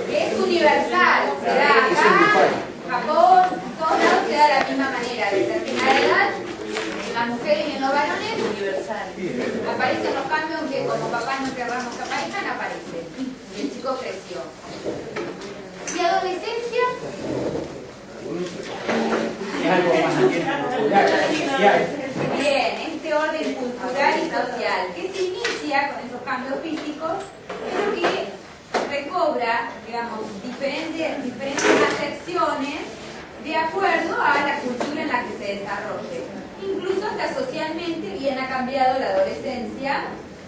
Que es universal, se da acá, Japón, todos lados se da de la misma manera, de determinada edad, en las mujeres y en los varones, universal. Aparecen los cambios que como papás no querramos que aparezcan, aparecen. Y el chico creció. ¿Y adolescencia? Bien, este orden cultural y social, que se inicia con esos cambios físicos, pero que recobra, digamos, diferentes acepciones de acuerdo a la cultura en la que se desarrolle. Incluso hasta socialmente bien ha cambiado la adolescencia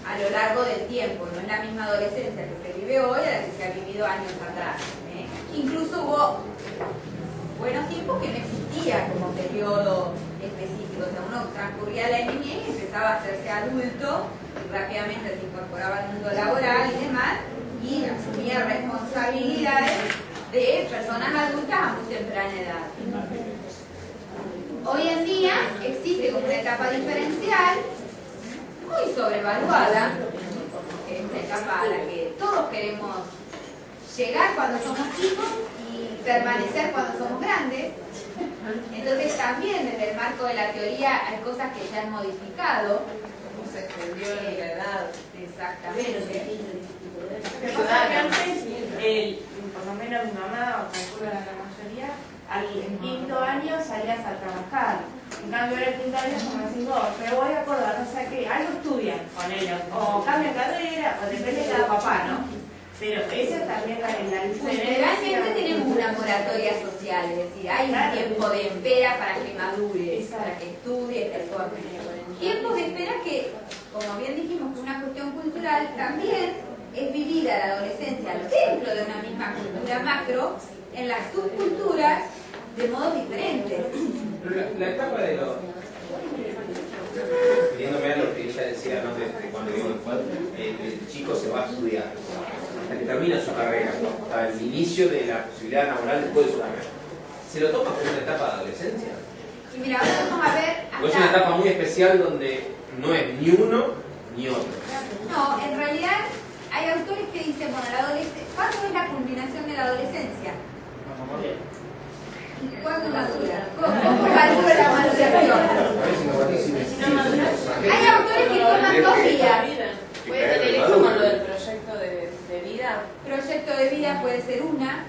a lo largo del tiempo, no es la misma adolescencia que se vive hoy a la que se ha vivido años atrás. Incluso hubo buenos tiempos que no existía como periodo específico, o sea, uno transcurría la niñez y empezaba a hacerse adulto y rápidamente se incorporaba al mundo laboral y demás y asumía responsabilidades de personas adultas a muy temprana edad. Hoy en día existe como una etapa diferencial muy sobrevaluada, porque es una etapa a la que todos queremos llegar cuando somos chicos y permanecer cuando somos grandes. Entonces también desde el marco de la teoría hay cosas que se han modificado. Como se extendió la edad. Exactamente. Lo que pasa es que antes, por lo menos mi mamá, o calculo la mayoría, en quinto año salías a trabajar. En cambio ahora en quinto año como decís vos, pero voy a acordar, no sé qué, algo estudian con ellos, o cambian carrera, o depende de cada papá, ¿no? Pero eso también la diferencia. Realmente tenemos una moratoria social, es decir, hay un tiempo de espera para que madures, para que estudies, te formes. Tiempos de espera que, como bien dijimos, que es una cuestión cultural, también es vivida la adolescencia dentro de una misma cultura macro, en las subculturas, de modos diferentes. La etapa de los... Refiriéndome a lo que ella decía, ¿no? de cuando digo el chico se va a estudiar, hasta que termina su carrera, hasta el inicio de la posibilidad laboral después de su carrera. ¿Se lo toma como una etapa de adolescencia? Y mira, ahora vamos a ver... ¿O es una etapa muy especial donde no es ni uno ni otro? No, en realidad hay autores que dicen, bueno, la adolescencia, ¿cuándo es la culminación de la adolescencia? ¿Cuándo madura? ¿Cómo madura la maduración? Hay autores que toman 2 días. ¿Puede tener esto con lo del proyecto de vida? Proyecto de vida puede ser una.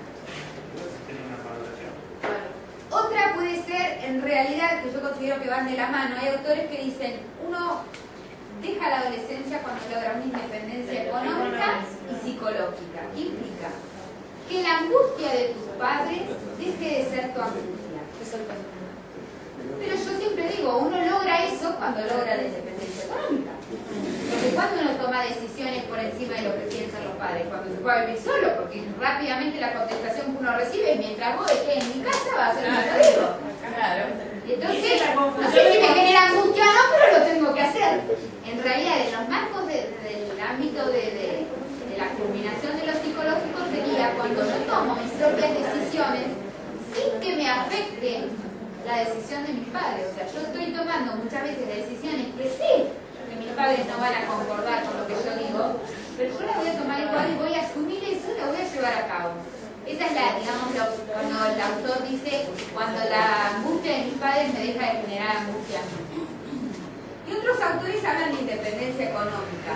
Otra puede ser, en realidad, que yo considero que van de la mano. Hay autores que dicen, uno deja la adolescencia cuando logra una independencia económica y psicológica. Implica que la angustia de tus padres deje de ser tu angustia. Pero yo siempre digo, uno logra eso cuando logra la independencia económica. Porque cuando uno toma decisiones por encima de lo que piensan los padres, cuando se puede vivir solo, porque rápidamente la contestación que uno recibe es mientras vos estés en mi casa va a ser matadero. Claro. Y entonces, no sé si me genera angustia o no, pero lo tengo que hacer. En realidad, en los marcos del ámbito de la culminación de lo psicológico sería cuando yo tomo mis propias decisiones sin que me afecte la decisión de mis padres. O sea, yo estoy tomando muchas veces decisiones que sé que mis padres no van a concordar con lo que yo digo, pero yo la voy a tomar igual y voy a asumir eso y la voy a llevar a cabo. Esa es la, digamos, cuando el autor dice, cuando la angustia de mis padres me deja de generar angustia. Y otros autores hablan de independencia económica.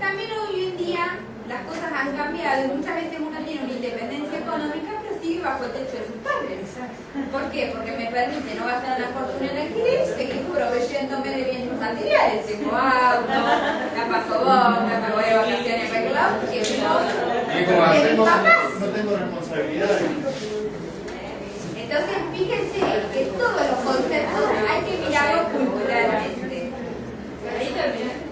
También hoy en día las cosas han cambiado y muchas veces uno tiene una independencia económica pero sigue bajo el techo de sus padres. ¿Por qué? Porque me permite no gastar una fortuna en alquiler y seguir proveyéndome de bienes materiales. Tengo auto, la paso bomba, me voy de vacaciones reglados, que vivo de mis papás. No tengo responsabilidades. Entonces, fíjense que todos los conceptos hay que mirarlos culturalmente. Ahí también.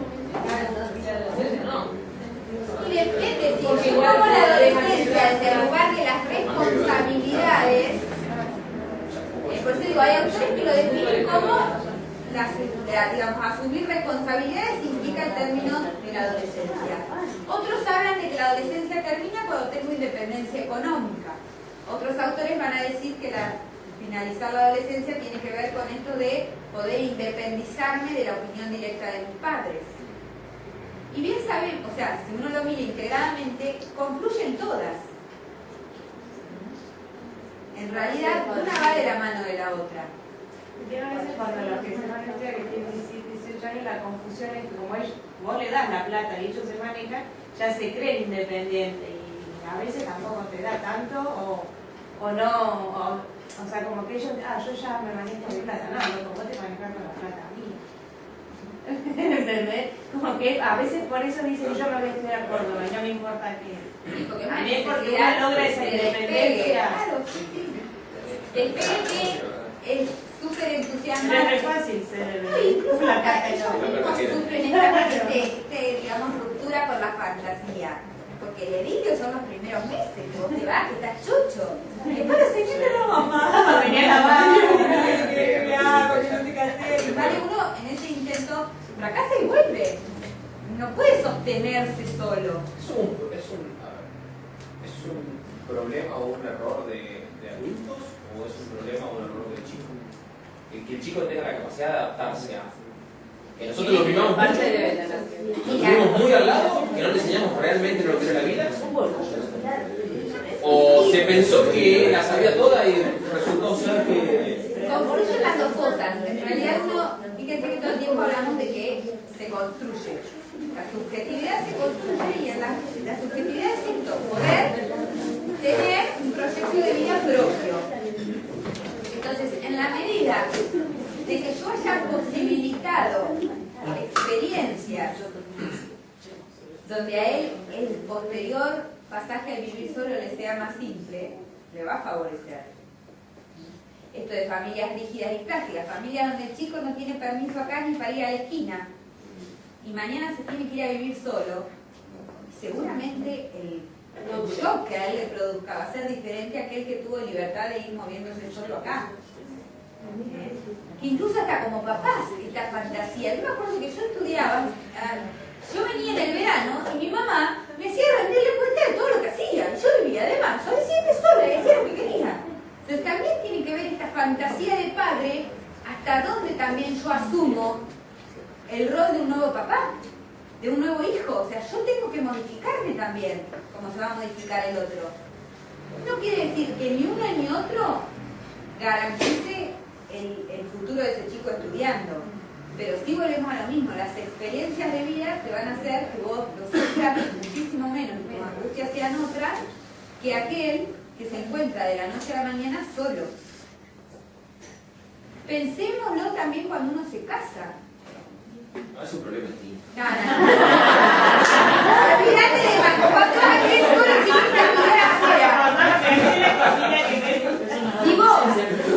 Y depende, si yo tomo la adolescencia desde el lugar de las responsabilidades, por eso digo, hay autores que lo definen como digamos, asumir responsabilidades implica el término de la adolescencia. Otros hablan de que la adolescencia termina cuando tengo independencia económica. Otros autores van a decir que finalizar la adolescencia tiene que ver con esto de poder independizarme de la opinión directa de mis padres. Y bien sabemos, o sea, si uno lo mira integradamente, confluyen todas. En realidad, una va de la mano de la otra. Yo a veces cuando los que se van a estudiar, que tienen 17, 18 años, la confusión es que como vos le das la plata y ellos se manejan, ya se creen independientes y a veces tampoco te da tanto o no, o sea, como que ellos, yo ya me manejo mi plata, no, loco, vos te manejas con la plata mía. ¿Entendés? Como que a veces por eso dicen yo me voy a estudiar a Córdoba y no me importa que... Porque a mí es porque uno logra esa independencia. Claro, sí. Despegue que es súper entusiasmante. Pero es fácil ser incluso la acá plata y ellos todo. mismos sufren esta digamos, ruptura con la fantasía. Porque el delirio son los primeros meses, que vos te vas, que estás chucho. Después lo seguís de la mamá, venía la mamá, ¿qué hago? Yo no sé qué hacer. Y vale, uno en ese intento fracasa y vuelve. No puede sostenerse solo. ¿Es un problema o un error de adultos o es un problema o un error del chico? Que el chico tenga la capacidad de adaptarse a... Que nosotros lo vivamos muy al lado, que no le enseñamos realmente lo que era la vida. O se pensó que la sabía toda y resultó ser que... Confluyen las dos cosas. En realidad uno, fíjense que todo el tiempo hablamos de que se construye. La subjetividad se construye y en la subjetividad es esto, poder tener un proyecto de vida propio. Entonces, en la medida de que yo haya posibilitado experiencias donde a él el posterior pasaje a vivir solo le sea más simple, le va a favorecer. Esto de familias rígidas y clásicas, familias donde el chico no tiene permiso acá ni para ir a la esquina y mañana se tiene que ir a vivir solo, seguramente el shock que a él le produzca va a ser diferente a aquel que tuvo libertad de ir moviéndose solo acá. Que incluso hasta como papás, esta fantasía. Yo me acuerdo que yo estudiaba, yo venía en el verano y mi mamá me hacía rendirle cuenta de todo lo que hacía. Yo vivía de marzo a diciembre sola y hacía lo que quería. Entonces también tiene que ver esta fantasía de padre, hasta dónde también yo asumo el rol de un nuevo papá, de un nuevo hijo. O sea, yo tengo que modificarme también, como se va a modificar el otro. No quiere decir que ni uno ni otro garantice el futuro de ese chico estudiando, pero sí volvemos a lo mismo. Las experiencias de vida te van a hacer que vos lo sufras muchísimo menos, tus angustias sean otras que aquel que se encuentra de la noche a la mañana solo. Pensémoslo también cuando uno se casa. No es un problema distinto. No. Olvídate de cuando aquel solo significa mirar afuera. Si vos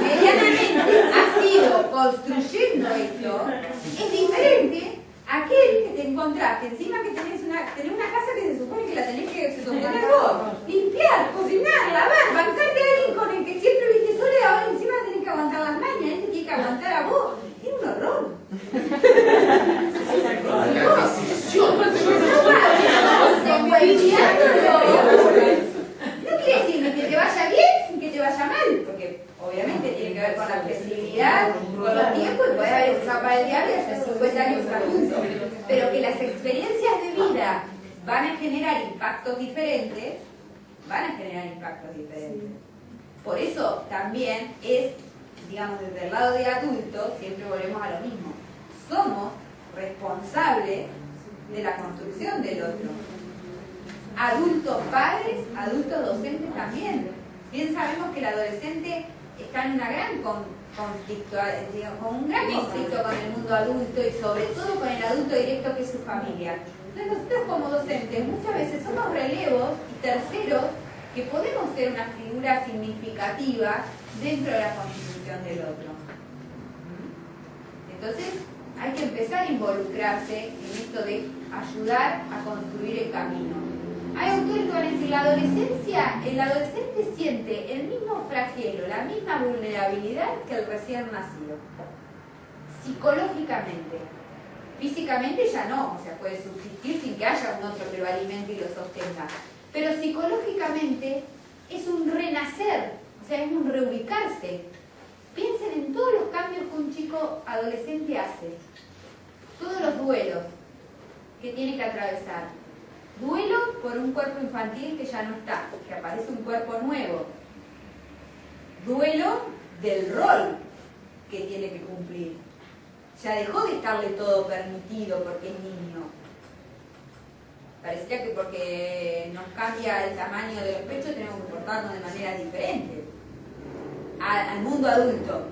medianamente has ido construyendo esto, es diferente a aquel que te encontraste encima que tenés una casa que se supone que la tenés que sostener vos, limpiar, cocinar, lavar, bancarte a alguien con el que siempre viste solo y ahora encima tenés que aguantar las mañas, él te tiene que aguantar a vos. Es un horror. No quiere decir ni que te vaya bien ni que te vaya mal, porque obviamente tiene que ver con la flexibilidad, con los tiempos y poder haber escapado el diablo y hace 50 años juntos. Pero que las experiencias de vida van a generar impactos diferentes, Por eso también es, digamos, desde el lado de adultos, siempre volvemos a lo mismo. Somos responsables de la construcción del otro. Adultos padres, adultos docentes también. Bien sabemos que el adolescente está en una gran conflicto, digamos, con un gran conflicto con el mundo adulto y sobre todo con el adulto directo que es su familia. Entonces nosotros como docentes muchas veces somos relevos y terceros que podemos ser una figura significativa dentro de la constitución del otro. Entonces hay que empezar a involucrarse en esto de ayudar a construir el camino. Hay autores que van a decir, la adolescencia, el adolescente siente el mismo flagelo, la misma vulnerabilidad que el recién nacido. Psicológicamente. Físicamente ya no, o sea, puede subsistir sin que haya un otro que lo alimente y lo sostenga. Pero psicológicamente es un renacer, o sea, es un reubicarse. Piensen en todos los cambios que un chico adolescente hace. Todos los duelos. que tiene que atravesar. Duelo por un cuerpo infantil que ya no está, que aparece un cuerpo nuevo. Duelo del rol que tiene que cumplir. Ya dejó de estarle todo permitido porque es niño. Parecía que porque nos cambia el tamaño de los pechos tenemos que comportarnos de manera diferente al mundo adulto.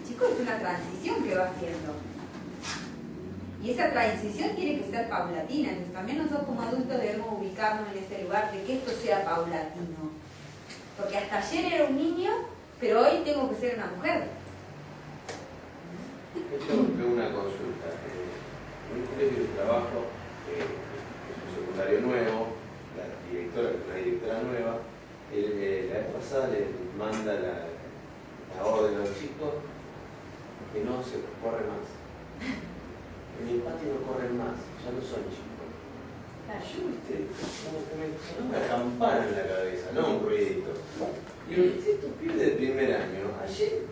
Chicos, es una transición que va haciendo. Y esa transición tiene que ser paulatina. Entonces también nosotros como adultos debemos ubicarnos en ese lugar de que esto sea paulatino. Porque hasta ayer era un niño, pero hoy tengo que ser una mujer. Yo tengo una consulta. En un colegio de trabajo, es un secundario nuevo, la directora, que es una directora nueva, la vez pasada le manda la orden a los chicos que no se corre más. En mi patio no corren más, ya no son chicos. Yo, viste, como que me sonó una campana en la cabeza, no un ruidito. Y yo, estos pibes de primer año, ayer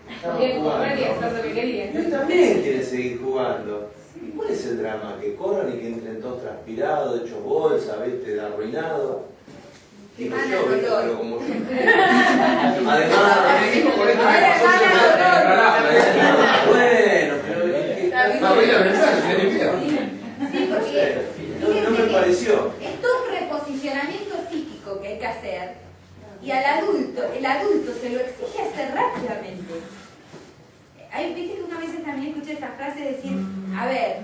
estaban jugando. Y hoy también quieren seguir jugando. ¿Y cuál es el drama? Que corran y que entren todos transpirados, hechos bolsa, viste, arruinados. Digo yo, viste, pero como yo. Además, bueno, pero Sí, porque no me pareció. es todo un reposicionamiento psíquico que hay que hacer. Y al adulto, el adulto se lo exige hacer rápidamente. Viste que una vez también escuché esta frase decir, a ver,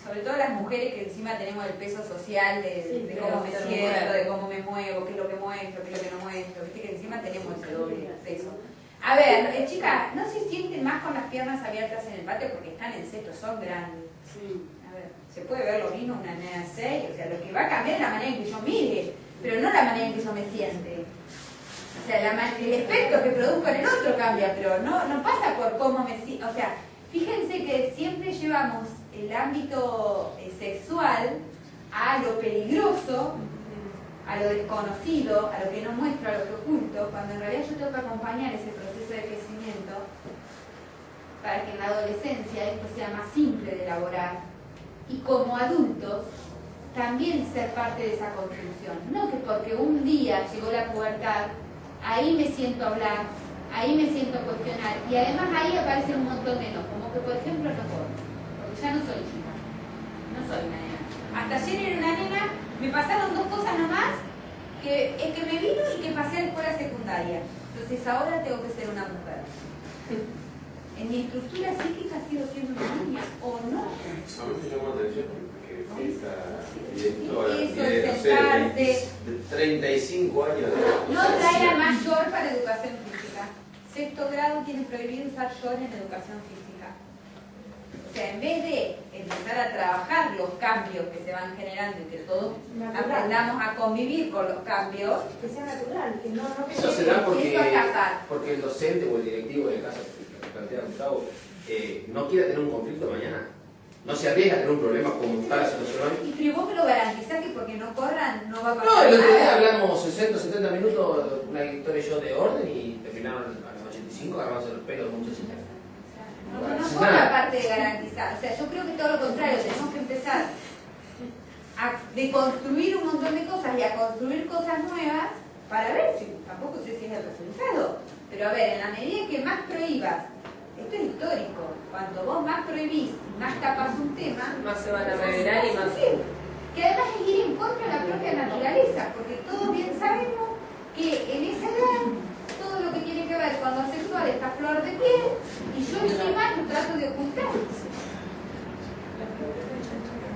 sobre todo las mujeres que encima tenemos el peso social de cómo me siento, de cómo me muevo, qué es lo que muestro, qué es lo que no muestro, viste que encima tenemos ese doble peso. A ver, chicas, no se sienten más con las piernas abiertas en el patio porque están en seto, son grandes. A ver, se puede ver lo mismo una nena 6, o sea, lo que va a cambiar es la manera en que yo mire, pero no la manera en que yo me siente. O sea, el efecto que produzco en el otro cambia, pero no pasa por cómo me siento. O sea, fíjense que siempre llevamos el ámbito sexual a lo peligroso, a lo desconocido, a lo que no muestro, a lo que oculto, cuando en realidad yo tengo que acompañar ese proceso de crecimiento para que en la adolescencia esto sea más simple de elaborar y como adultos también ser parte de esa construcción. No que porque un día llegó la pubertad, ahí me siento a hablar, ahí me siento a cuestionar y además ahí aparecen un montón de no, como que por ejemplo no puedo, porque ya no soy chica, no soy una nena. Hasta ayer era una nena, me pasaron dos cosas nomás, que me vino y que pasé a la escuela secundaria. Entonces ahora tengo que ser una mujer. En mi estructura psíquica sigo siendo una niña, ¿o no? A mí me llamó la atención porque fui esta directora Eso, de 35 años de no traer a más short para educación física. Sexto grado tiene prohibido usar short en educación física. O sea, en vez de empezar a trabajar los cambios que se van generando y que todos aprendamos a convivir con los cambios, Que sea natural, que no Eso se da porque porque el docente o el directivo, en el caso que plantea Gustavo, no quiere tener un conflicto mañana. No se arriesga a tener un problema como está la situación hoy. Y pero vos me lo garantizás que porque no corran no va a pasar No, el otro día nada. hablamos 60, 70 minutos, una directora y yo de orden y terminaron a los 85 agarrándose los pelos de muchos sistemas. No por la parte de garantizar. O sea, yo creo que todo lo contrario, tenemos que empezar a deconstruir un montón de cosas y a construir cosas nuevas para ver si, tampoco sé si es el resultado, pero a ver, en la medida que más prohíbas, esto es histórico, cuanto vos más prohibís y más tapas un tema, Más se van a revelar y más... que además es ir en contra de la propia naturaleza, porque todos bien sabemos que en esa edad todo lo que tiene que ver con lo sexual está a flor de piel y yo encima lo trato de ocultar.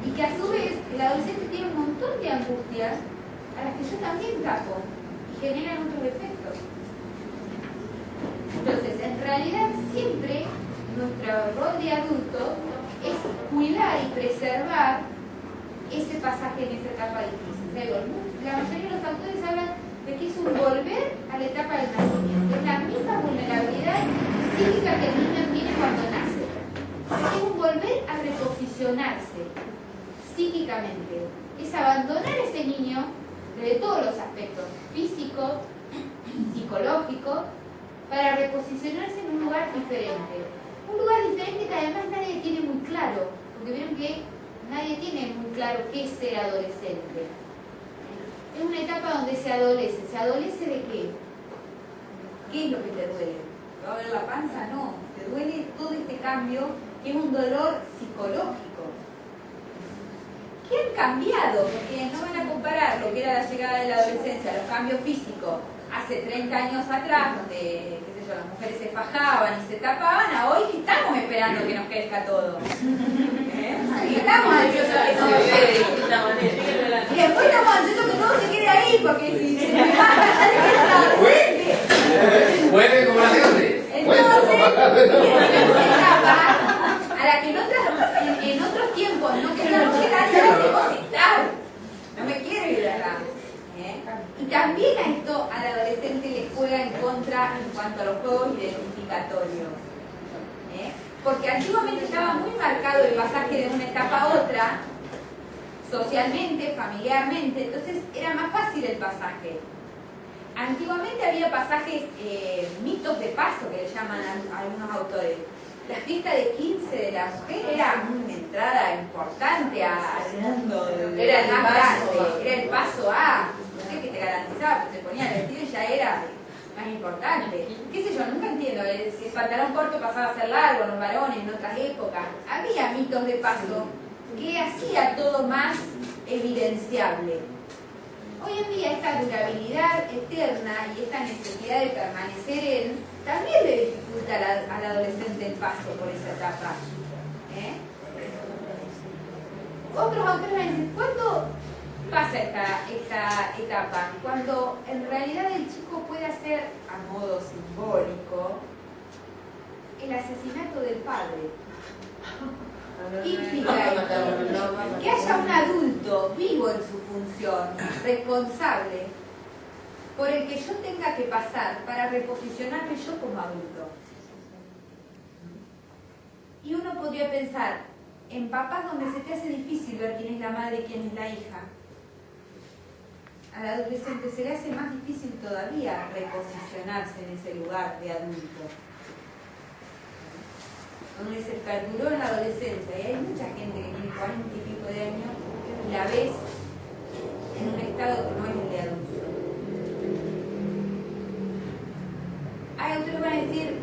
Y que a su vez el adolescente tiene un montón de angustias a las que yo también tapo y generan otros efectos. Entonces, en realidad siempre nuestro rol de adulto es cuidar y preservar ese pasaje en esa etapa difícil. La mayoría de los autores hablan de que es un volver a la etapa del nacimiento. Es la misma vulnerabilidad psíquica que el niño tiene cuando nace. Es un volver a reposicionarse psíquicamente. Es abandonar a ese niño desde todos los aspectos, físico, psicológico, para reposicionarse en un lugar diferente. Un lugar diferente que además nadie tiene muy claro, porque vieron que claro qué es ser adolescente. Es una etapa donde se adolece. ¿Se adolece de qué? ¿Qué es lo que te duele? ¿Te va a doler la panza? No. Te duele todo este cambio, que es un dolor psicológico. ¿Qué han cambiado? Porque no van a comparar lo que era la llegada de la adolescencia, los cambios físicos, hace 30 años atrás, donde, qué sé yo, las mujeres se fajaban y se tapaban, a hoy que estamos esperando que nos crezca todo. Y estamos ansiosos que todo quede. Y después estamos ansiosos que todo se quede ahí, porque si se me baja ya le queda adolescente. Vuelve como la gente. Entonces, esa etapa a la que en otros tiempos no queríamos llegar y ahora queremos estar. No me quiero ir de acá. Y también a esto al adolescente le juega en contra en cuanto a los juegos identificatorios. Porque antiguamente estaba muy marcado el pasaje de una etapa a otra, socialmente, familiarmente, entonces era más fácil el pasaje. Antiguamente había pasajes, mitos de paso que le llaman a algunos autores. La fiesta de 15 de la mujer era una entrada importante al mundo, era el más grande, era el paso a, no sé qué te garantizaba, pues te ponía el vestido y ya era más importante. Qué sé yo, nunca entiendo, si el pantalón corto pasaba a ser largo, los varones en otras épocas. Había mitos de paso que hacía todo más evidenciable. Hoy en día esta durabilidad eterna y esta necesidad de permanecer también le dificulta al adolescente el paso por esa etapa. Otros autores van a decir, ¿cuándo pasa esta etapa? Cuando en realidad el chico puede hacer, a modo simbólico, el asesinato del padre. ¿Qué implica esto? Que haya un adulto vivo en su función, responsable, por el que yo tenga que pasar para reposicionarme yo como adulto. Y uno podría pensar en papás donde se te hace difícil ver quién es la madre y quién es la hija. Al adolescente se le hace más difícil todavía reposicionarse en ese lugar de adulto. Donde se perduró en la adolescencia, y hay mucha gente que tiene 40 y pico de años y la ves en un estado que no es el de adulto. Hay otros que van a decir,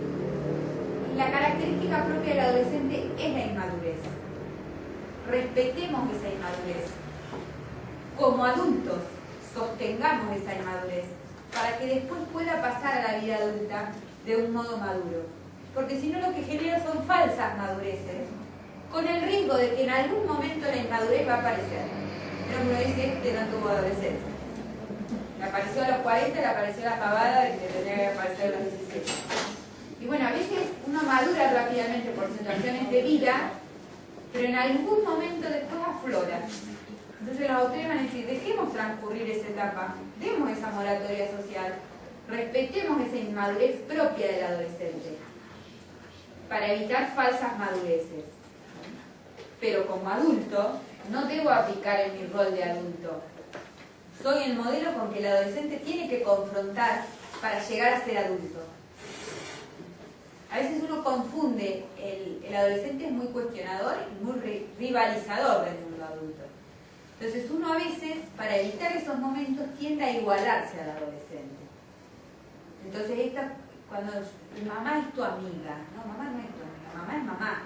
la característica propia del adolescente es la inmadurez. Respetemos esa inmadurez. Como adultos, sostengamos esa inmadurez para que después pueda pasar a la vida adulta de un modo maduro. Porque si no lo que genera son falsas madureces, con el riesgo de que en algún momento la inmadurez va a aparecer. Pero uno dice, este no tuvo adolescencia. Le apareció a los 40, le apareció la pavada de que tenía que aparecer a los 17. Y bueno, a veces uno madura rápidamente por situaciones de vida, pero en algún momento después aflora. Entonces los autores van a decir, dejemos transcurrir esa etapa, demos esa moratoria social, respetemos esa inmadurez propia del adolescente, para evitar falsas madureces. Pero como adulto, no debo aplicar en mi rol de adulto. Soy el modelo con que el adolescente tiene que confrontar para llegar a ser adulto. A veces uno confunde, el adolescente es muy cuestionador y muy rivalizador del mundo adulto. Entonces uno a veces, para evitar esos momentos, tiende a igualarse al adolescente. Entonces cuando mamá es tu amiga, no, mamá no es tu amiga, mamá es mamá.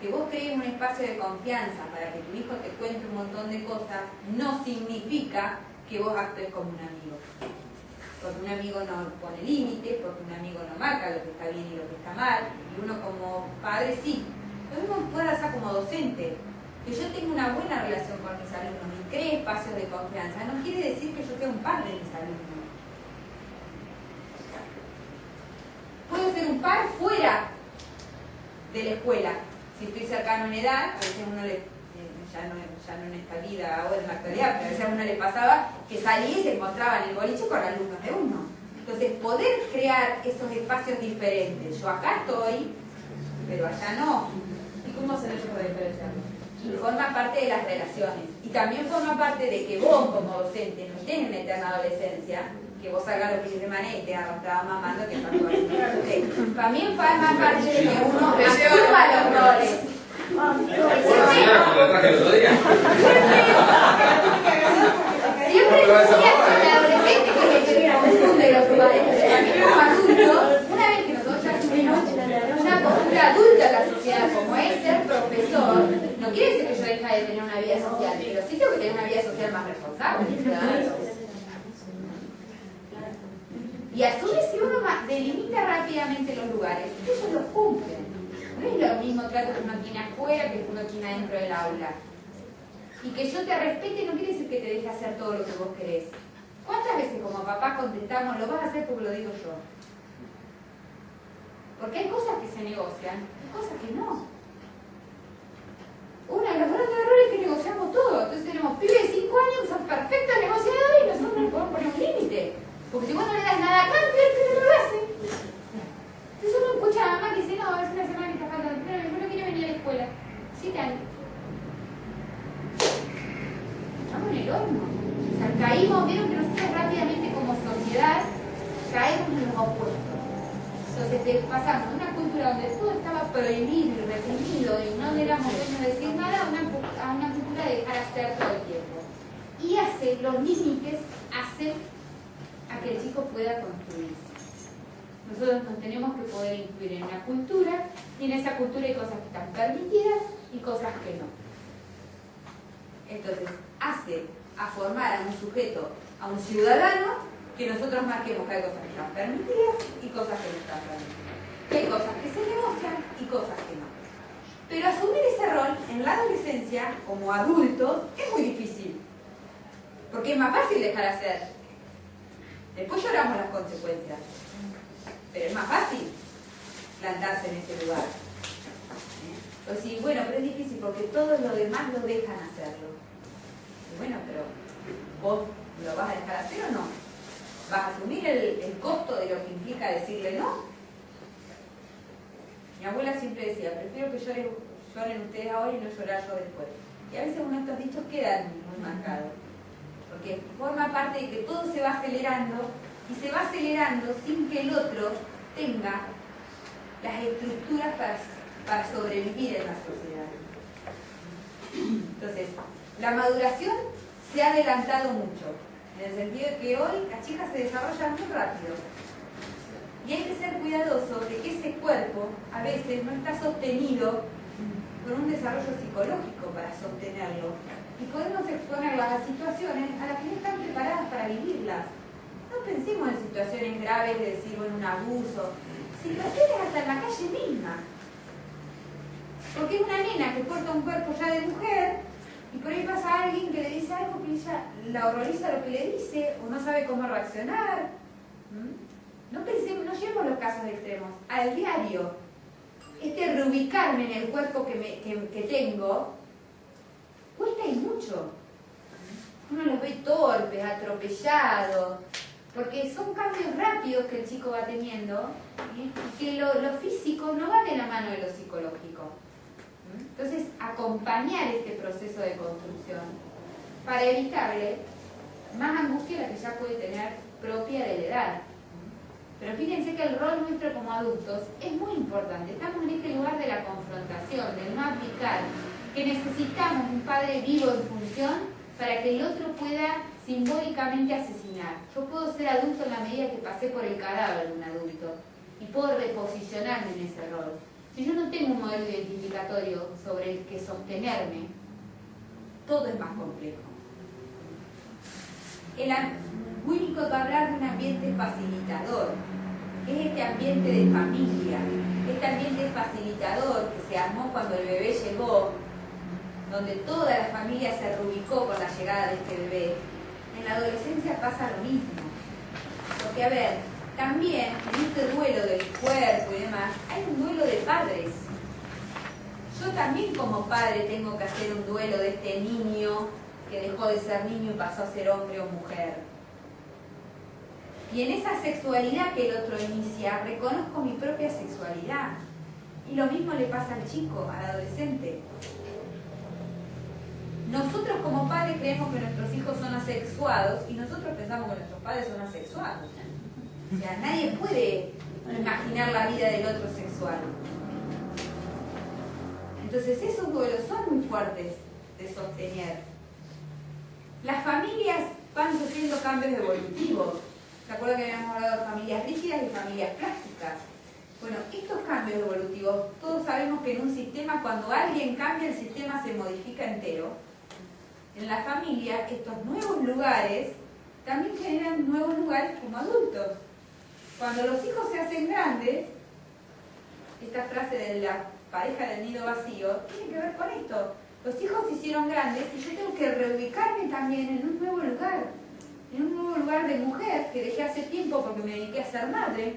Que vos crees un espacio de confianza para que tu hijo te cuente un montón de cosas, no significa que vos actúes como un amigo. Porque un amigo no pone límites, porque un amigo no marca lo que está bien y lo que está mal, y uno como padre sí. Lo mismo puede hacer como docente. Que yo tenga una buena relación con mis alumnos y cree espacios de confianza, no quiere decir que yo sea un par de mis alumnos. Puedo ser un par fuera de la escuela. Si estoy cercano en edad, a veces uno ya no en esta vida, ahora en la actualidad, pero a veces a uno le pasaba que salía y se encontraba en el boliche con alumnos de uno. Entonces, poder crear esos espacios diferentes. Yo acá estoy, pero allá no. ¿Y cómo se le puede diferenciar? Y forma parte de las relaciones. Y también forma parte de que vos, como docente, no estés en una eterna adolescencia, que vos salgas los fines de semana y te arrastraba mamando que para tu también forma parte de que uno asuma los roles. ¿Puedo enseñar con el traje el otro día? profesor, no quiere decir que yo deje de tener una vida social, pero sí tengo que tener una vida social más responsable. Y a su vez, si uno delimita rápidamente los lugares, ellos los cumplen. No es lo mismo trato que uno tiene afuera que uno tiene adentro del aula. Y que yo te respete no quiere decir que te deje hacer todo lo que vos querés. ¿Cuántas veces como papá contestamos, lo vas a hacer porque lo digo yo? Porque hay cosas que se negocian y cosas que no. Uno de los grandes errores es que negociamos todo. Entonces tenemos pibes de 5 años que son perfectos negociadores y nosotros no podemos poner un límite. Porque si vos no le das nada a cambio, el pibe no lo hace. Entonces uno escucha a mamá que dice, no, es una semana que está faltando, pero yo no quiero venir a la escuela. 7 años. Estamos en el horno. O sea, caímos, vieron que nosotros rápidamente como sociedad caemos en los opuestos. Entonces pasamos de una cultura donde todo estaba prohibido y reprimido y no éramos dueños de decir nada a una cultura de dejar hacer todo el tiempo. Y los límites hacen a que el chico pueda construirse. Nosotros nos tenemos que poder incluir en una cultura y en esa cultura hay cosas que están permitidas y cosas que no. Entonces, hace a formar a un sujeto, a un ciudadano, que nosotros marquemos que hay cosas que están permitidas y cosas que no están permitidas. Que hay cosas que se negocian y cosas que no. Pero asumir ese rol en la adolescencia, como adultos, es muy difícil. Porque es más fácil dejar hacer. Después lloramos las consecuencias. Pero es más fácil plantarse en ese lugar. Pues sí, bueno, pero es difícil porque todos los demás lo dejan hacerlo. Y bueno, pero ¿vos lo vas a dejar hacer o no? ¿Vas a asumir el costo de lo que implica decirle no? Mi abuela siempre decía, prefiero que lloren ustedes ahora y no llorar yo después. Y a veces uno de estos dichos quedan muy marcados. Porque forma parte de que todo se va acelerando y se va acelerando sin que el otro tenga las estructuras para sobrevivir en la sociedad. Entonces, la maduración se ha adelantado mucho, en el sentido de que hoy las chicas se desarrollan muy rápido. Y hay que ser cuidadoso de que ese cuerpo a veces no está sostenido por un desarrollo psicológico para sostenerlo. Y podemos exponerlas a situaciones a las que no están preparadas para vivirlas. No pensemos en situaciones graves de decir, bueno, un abuso. Situaciones hasta en la calle misma. Porque es una nena que porta un cuerpo ya de mujer y por ahí pasa alguien que le dice algo que ella la horroriza lo que le dice o no sabe cómo reaccionar. No pensemos, no llevemos los casos extremos. Al diario, reubicarme en el cuerpo que tengo, cuesta y mucho. Uno los ve torpes, atropellados, porque son cambios rápidos que el chico va teniendo y que lo físico no va de la mano de lo psicológico. Entonces, acompañar este proceso de construcción para evitarle más angustia la que ya puede tener propia de la edad. Pero fíjense que el rol nuestro como adultos es muy importante. Estamos en este lugar de la confrontación, de no aplicar, que necesitamos un padre vivo en función para que el otro pueda simbólicamente asesinar. Yo puedo ser adulto en la medida que pasé por el cadáver de un adulto y puedo reposicionarme en ese rol. Si yo no tengo un modelo identificatorio sobre el que sostenerme, todo es más complejo. Winnicott va a hablar de un ambiente facilitador, que es este ambiente de familia, este ambiente facilitador que se armó cuando el bebé llegó, donde toda la familia se reubicó con la llegada de este bebé. En la adolescencia pasa lo mismo. Porque, a ver, también en este duelo del cuerpo y demás, hay un duelo de padres. Yo también como padre tengo que hacer un duelo de este niño que dejó de ser niño y pasó a ser hombre o mujer. Y en esa sexualidad que el otro inicia, reconozco mi propia sexualidad. Y lo mismo le pasa al chico, al adolescente. Nosotros como padres creemos que nuestros hijos son asexuados y nosotros pensamos que nuestros padres son asexuados. O sea, nadie puede imaginar la vida del otro sexual. Entonces esos duelos son muy fuertes de sostener. Las familias van sufriendo cambios evolutivos. ¿Se acuerdan que habíamos hablado de familias rígidas y familias plásticas? Bueno, estos cambios evolutivos, todos sabemos que en un sistema, cuando alguien cambia, el sistema se modifica entero. En la familia, estos nuevos lugares también generan nuevos lugares como adultos. Cuando los hijos se hacen grandes, esta frase de la pareja del nido vacío tiene que ver con esto. Los hijos se hicieron grandes y yo tengo que reubicarme también en un nuevo lugar. En un nuevo lugar de mujer que dejé hace tiempo porque me dediqué a ser madre.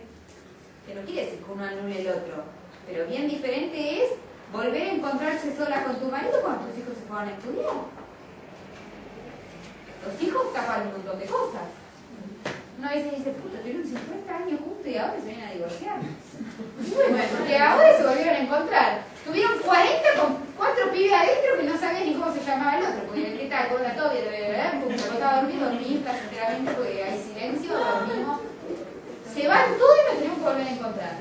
Que no quiere decir que uno anule el otro, pero bien diferente es volver a encontrarse sola con tu marido cuando tus hijos se fueron a estudiar. Los hijos tapan un montón de cosas. Una vez se dice, puta, tuvieron 50 años juntos y ahora se vienen a divorciar. Y bueno, porque ahora se volvieron a encontrar. Tuvieron 40 con 4 pibes adentro que no sabían ni cómo se llamaba el otro, porque ¿qué tal? ¿Cómo la tobia? Porque se acostaba a dormir, sinceramente, porque hay silencio, dormimos. Se van todos y nos tenemos que volver a encontrar.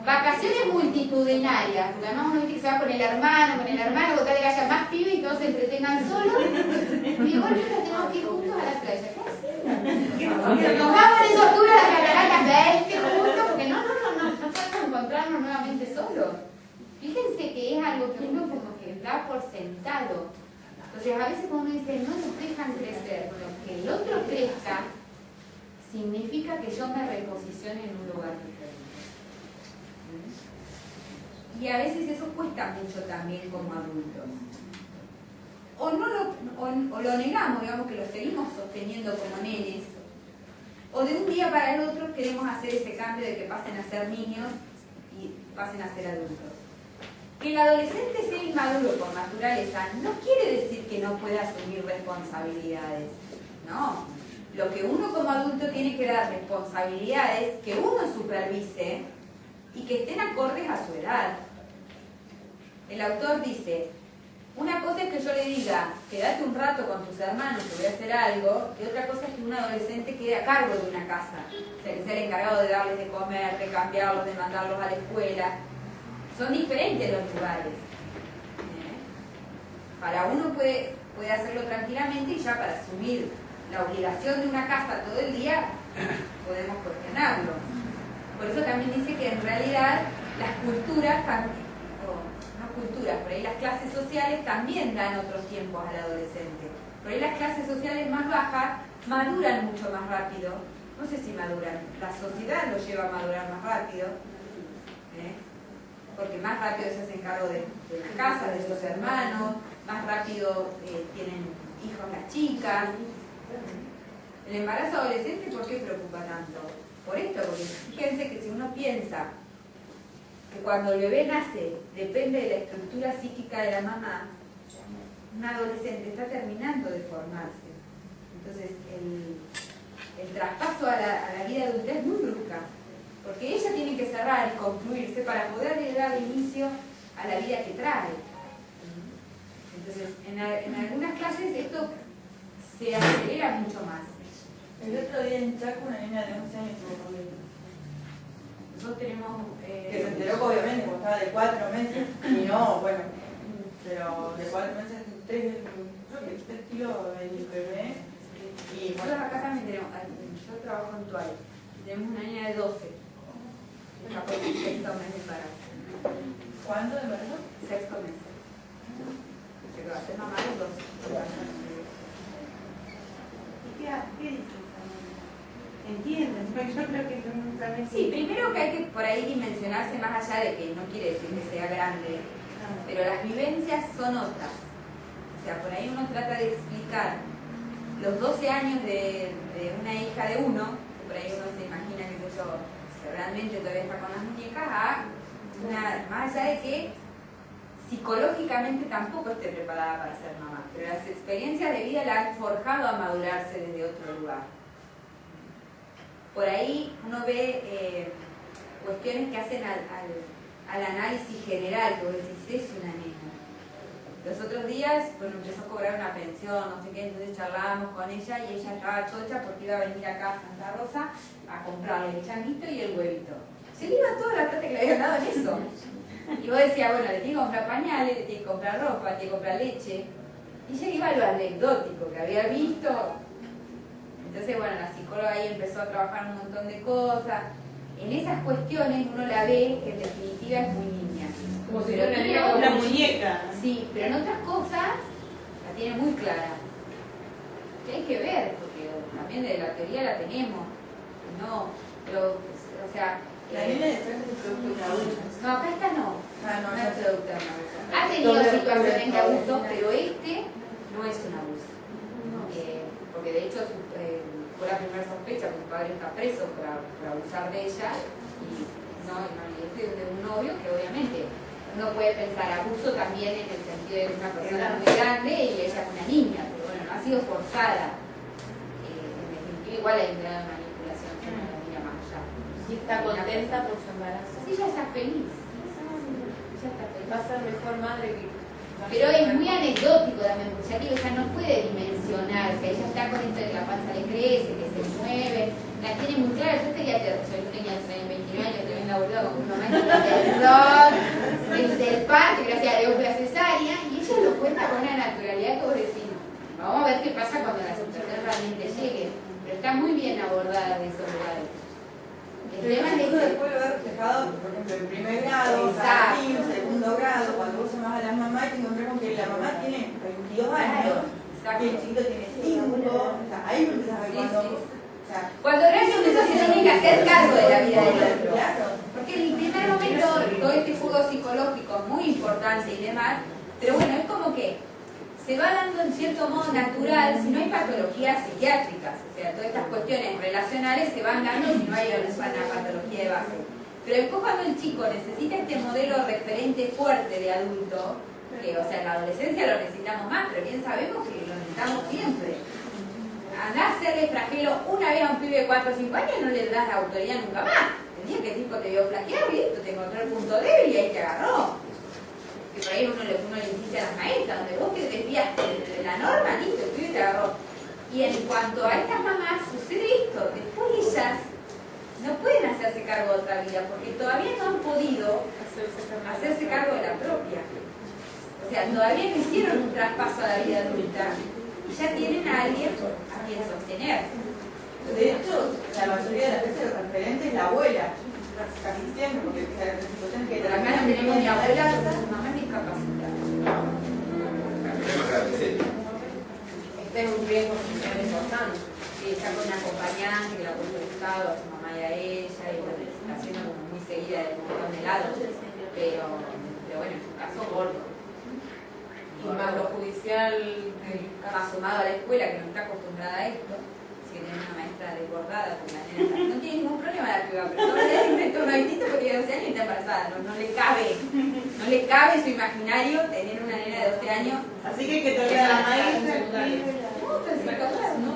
Vacaciones multitudinarias, porque además uno dice que se va con el hermano, con tal de que haya más pibes y todos se entretengan solos. Y igual nos tenemos que ir juntos a la playa. ¿Qué hacemos? Nos vamos en esos tours a las cataratas 20 juntos, porque no podemos encontrarnos nuevamente solos. Fíjense que es algo que uno como que da por sentado. Entonces a veces cuando uno dice, no nos dejan crecer, bueno, que el otro crezca, significa que yo me reposicione en un lugar diferente. Y a veces eso cuesta mucho también como adultos. O lo negamos, digamos que lo seguimos sosteniendo como nenes, o de un día para el otro queremos hacer ese cambio de que pasen a ser niños y pasen a ser adultos. Que el adolescente sea inmaduro por naturaleza no quiere decir que no pueda asumir responsabilidades, no. Lo que uno como adulto tiene que dar responsabilidades que uno supervise y que estén acordes a su edad. El autor dice, una cosa es que yo le diga, quédate un rato con tus hermanos, que voy a hacer algo, y otra cosa es que un adolescente quede a cargo de una casa. O sea, que sea el encargado de darles de comer, de cambiarlos, de mandarlos a la escuela. Son diferentes los lugares. Para uno puede hacerlo tranquilamente y ya para asumir la obligación de una casa todo el día, podemos cuestionarlo. Por eso también dice que en realidad las culturas, no culturas, por ahí las clases sociales también dan otros tiempos al adolescente. Por ahí las clases sociales más bajas maduran mucho más rápido. No sé si maduran, la sociedad los lleva a madurar más rápido, porque más rápido se hacen cargo de las casas, de sus hermanos, más rápido tienen hijos las chicas. El embarazo adolescente, ¿por qué preocupa tanto? Por esto, porque fíjense que si uno piensa que cuando el bebé nace depende de la estructura psíquica de la mamá, un adolescente está terminando de formarse. Entonces el traspaso a la vida adulta es muy brusca, porque ella tiene que cerrar y concluirse para poder dar inicio a la vida que trae. Entonces, en algunas clases esto se acelera mucho más. El otro día en Chaco una niña de 11 años tuvo COVID. Nosotros tenemos... que se enteró obviamente como estaba de 4 meses y no, bueno, pero de 4 meses, 3 kilos el bebé. Y nosotros acá también tenemos, yo trabajo en Tuay, tenemos una niña de 12. Está por el sexto mes de embarazo. ¿Cuánto de embarazo? Sexto mes. Pero va a ser mamá de 12. ¿Qué dices? ¿Entienden? Porque yo creo que nunca me... Sí, primero que hay que por ahí dimensionarse más allá de que no quiere decir que sea grande, pero las vivencias son otras. O sea, por ahí uno trata de explicar los 12 años de una hija de uno, que por ahí uno se imagina, qué sé yo, si realmente todavía está con las muñecas, más allá de que psicológicamente tampoco esté preparada para ser mamá, pero las experiencias de vida la han forjado a madurarse desde otro lugar. Por ahí uno ve cuestiones que hacen al análisis general, que vos decís, es una niña. Los otros días, bueno, empezó a cobrar una pensión, no sé qué, entonces charlábamos con ella y ella estaba chocha porque iba a venir acá a Santa Rosa a comprarle el changuito y el huevito. Se le iba toda la plata que le habían dado en eso. Y vos decías, bueno, le tiene que comprar pañales, le tiene que comprar ropa, le tiene que comprar leche. Y ella iba a lo anecdótico que había visto. Entonces, bueno, la psicóloga ahí empezó a trabajar un montón de cosas. en esas cuestiones uno la ve que en definitiva es muy niña. Como si Pero fuera tiene una otras- muñeca. Sí, pero en otras cosas la tiene muy clara. Que hay que ver, porque también de la teoría la tenemos. No, pero, o sea... La nena después es producto de un abuso. No, acá esta no. Ah, no, No ya es sé. producto de un abuso. Ha tenido situaciones de abuso, pero este no es un abuso. Porque de hecho fue la primera sospecha, porque su padre está preso por abusar de ella. Y este es de un novio que obviamente uno puede pensar abuso también en el sentido de una persona muy grande y ella es una niña, pero bueno, no ha sido forzada. En definitiva, igual hay un grado de manipulación que no la mira más allá. Y está contenta por su embarazo. Sí, ella está feliz. Ella está feliz. Va a ser mejor madre que... Pero es muy anecdótico también, porque ya digo, ella no puede dimensionar, que ella está con esto de que la panza le crece, que se mueve, la tiene muy clara. Yo tenía 29 años, tremenda boluda con mi mamá en el rock, del parque, gracias a Dios fue la cesárea, y ella lo cuenta con una naturalidad que vos decís, vamos a ver qué pasa cuando la situación realmente llegue, pero está muy bien abordada de esos lugares. El Pero tema es eso que después lo ve reflejado, por ejemplo, en primer grado, Exacto. jardín, segundo grado, cuando vos llamás a la mamá y te encontrás con que la mamá tiene 22 años y el chiquito tiene 5, o sea, ahí lo empezás a ver Sí, cuando... sí. O sea, Cuando realmente uno se tiene que hacer cargo de la vida del otro. claro. Porque en el primer momento todo este juego psicológico es muy importante y demás, pero bueno, es como que se va dando en cierto modo natural si no hay patologías psiquiátricas, o sea, todas estas cuestiones relacionales se van dando si no hay una patología de base. Pero después cuando el chico necesita este modelo referente fuerte de adulto, que o sea en la adolescencia lo necesitamos más, pero bien sabemos que lo necesitamos siempre. Andar a hacerle flagelo una vez a un pibe de 4 o 5 años no le das la autoridad nunca más. El día que el tipo te vio flaquear, listo, te encontró el punto débil y ahí te agarró. Que por ahí uno le insiste a las maestras, donde vos te desvías de la norma, listo, el pibe te agarró. Y en cuanto a estas mamás sucede esto, después ellas no pueden hacerse cargo de otra vida, porque todavía no han podido hacerse cargo de la propia. O sea, todavía no hicieron un traspaso a la vida adulta y ya tienen a alguien a quien sostener. De hecho, la mayoría de las veces el referente es la abuela, casi siempre, porque la situación que Pero acá no tenemos ni abuela, ni mamá ni discapacitada. Este es un riesgo social importante. Sí, está con una acompañante que la ha puesto el Estado, a su mamá y a ella, y bueno, está haciendo como muy seguida de un montón de lados, pero bueno, es un caso gordo. Y más lo judicial del Más sumado a la escuela que no está acostumbrada a esto, si tiene una maestra desbordada, porque la nena no tiene ningún problema la piba, pero todo le da un entorno distinto porque tiene 12 años y está embarazada, no le cabe su imaginario tener una nena de 12 años. Así que hay que tocar a la maestra. No, pero se acaba, ¿no?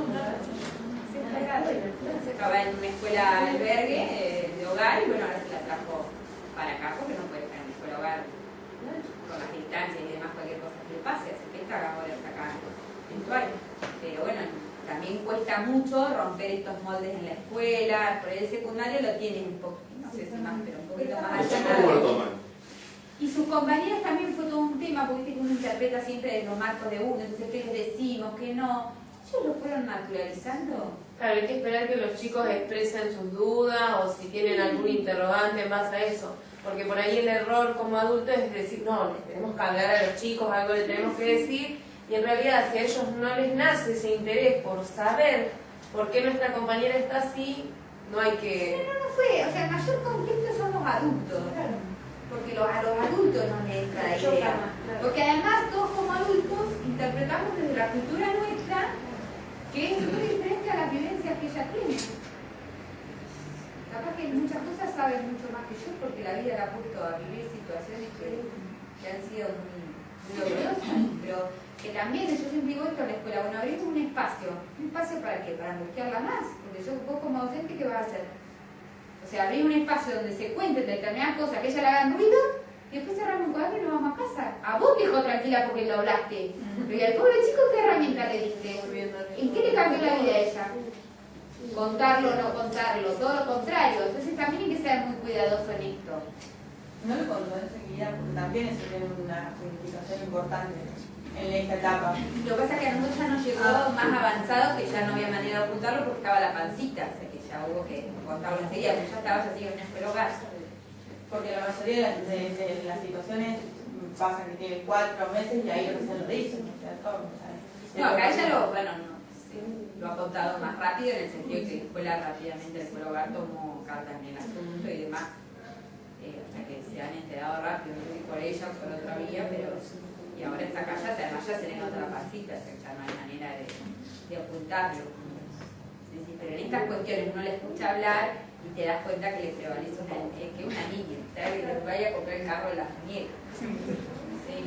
Se acaba en una escuela albergue de hogar y bueno, ahora se la trajo para acá porque no puede estar en una escuela hogar con las distancias y demás, cualquier cosa que le pase, así que esta ahora está acá virtual. Pero bueno, también cuesta mucho romper estos moldes en la escuela, por el secundario lo tienen un poco, no sé si más, pero un poquito más ¿Los chicos cómo lo allá. toman? Y sus compañeros también fue todo un tema, porque viste que uno interpreta siempre los marcos de uno, entonces qué les decimos, qué no. Ellos lo fueron naturalizando. Claro, hay que esperar que los chicos expresen sus dudas o si tienen algún interrogante en base a eso. Porque por ahí el error como adulto es decir, no, les tenemos que hablar a los chicos, algo les tenemos que decir. Y en realidad, si a ellos no les nace ese interés por saber por qué nuestra compañera está así, no hay que... Pero no fue, o sea, el mayor conflicto son los adultos. Porque a los adultos no les entra la idea. Porque además todos como adultos interpretamos desde la cultura nuestra que es muy diferente a las vivencias que ella tiene. Capaz que en muchas cosas sabe mucho más que yo porque la vida la ha puesto a vivir situaciones que han sido muy dolorosas, pero que también, yo siempre digo esto en la escuela, bueno, abrimos un espacio para qué, para angustiarla más, porque vos como docente, ¿qué vas a hacer? O sea, abrir un espacio donde se cuenten determinadas cosas que ella le hagan ruido, y después cerramos un cuaderno y nos vamos a casa. A vos te dejó tranquila porque lo hablaste, pero ¿y al pobre chico qué herramienta le diste? ¿En qué le cambió la vida a ella? Contarlo o no contarlo, todo lo contrario. Entonces también hay que ser muy cuidadoso en esto. No lo contó enseguida porque también eso tiene una significación importante. en esta etapa. Lo que pasa es que a nosotros ya nos llegó más avanzado, que ya no había manera de ocultarlo porque estaba la pancita, o sea que ya hubo que contarlo enseguida, porque ya estaba así en el hogar. Porque la mayoría de las situaciones pasan que tienen 4 meses y ahí lo que se lo dicen, o sea, todo, ¿sabes? No, acá ella lo ha contado más rápido en el sentido de que la escuela rápidamente, el escuela hogar tomó cartas en el asunto y demás. O sea que se han enterado rápido, no sé si por ella o por otra vía, pero y ahora está acá ya, además ya se le nota la pancita, o sea ya no hay manera de ocultarlo. Sí, pero en estas cuestiones uno le escucha hablar y te das cuenta que le prevalece que una niña, ¿sabes? Que le vaya a comprar el carro de las muñecas. Sí.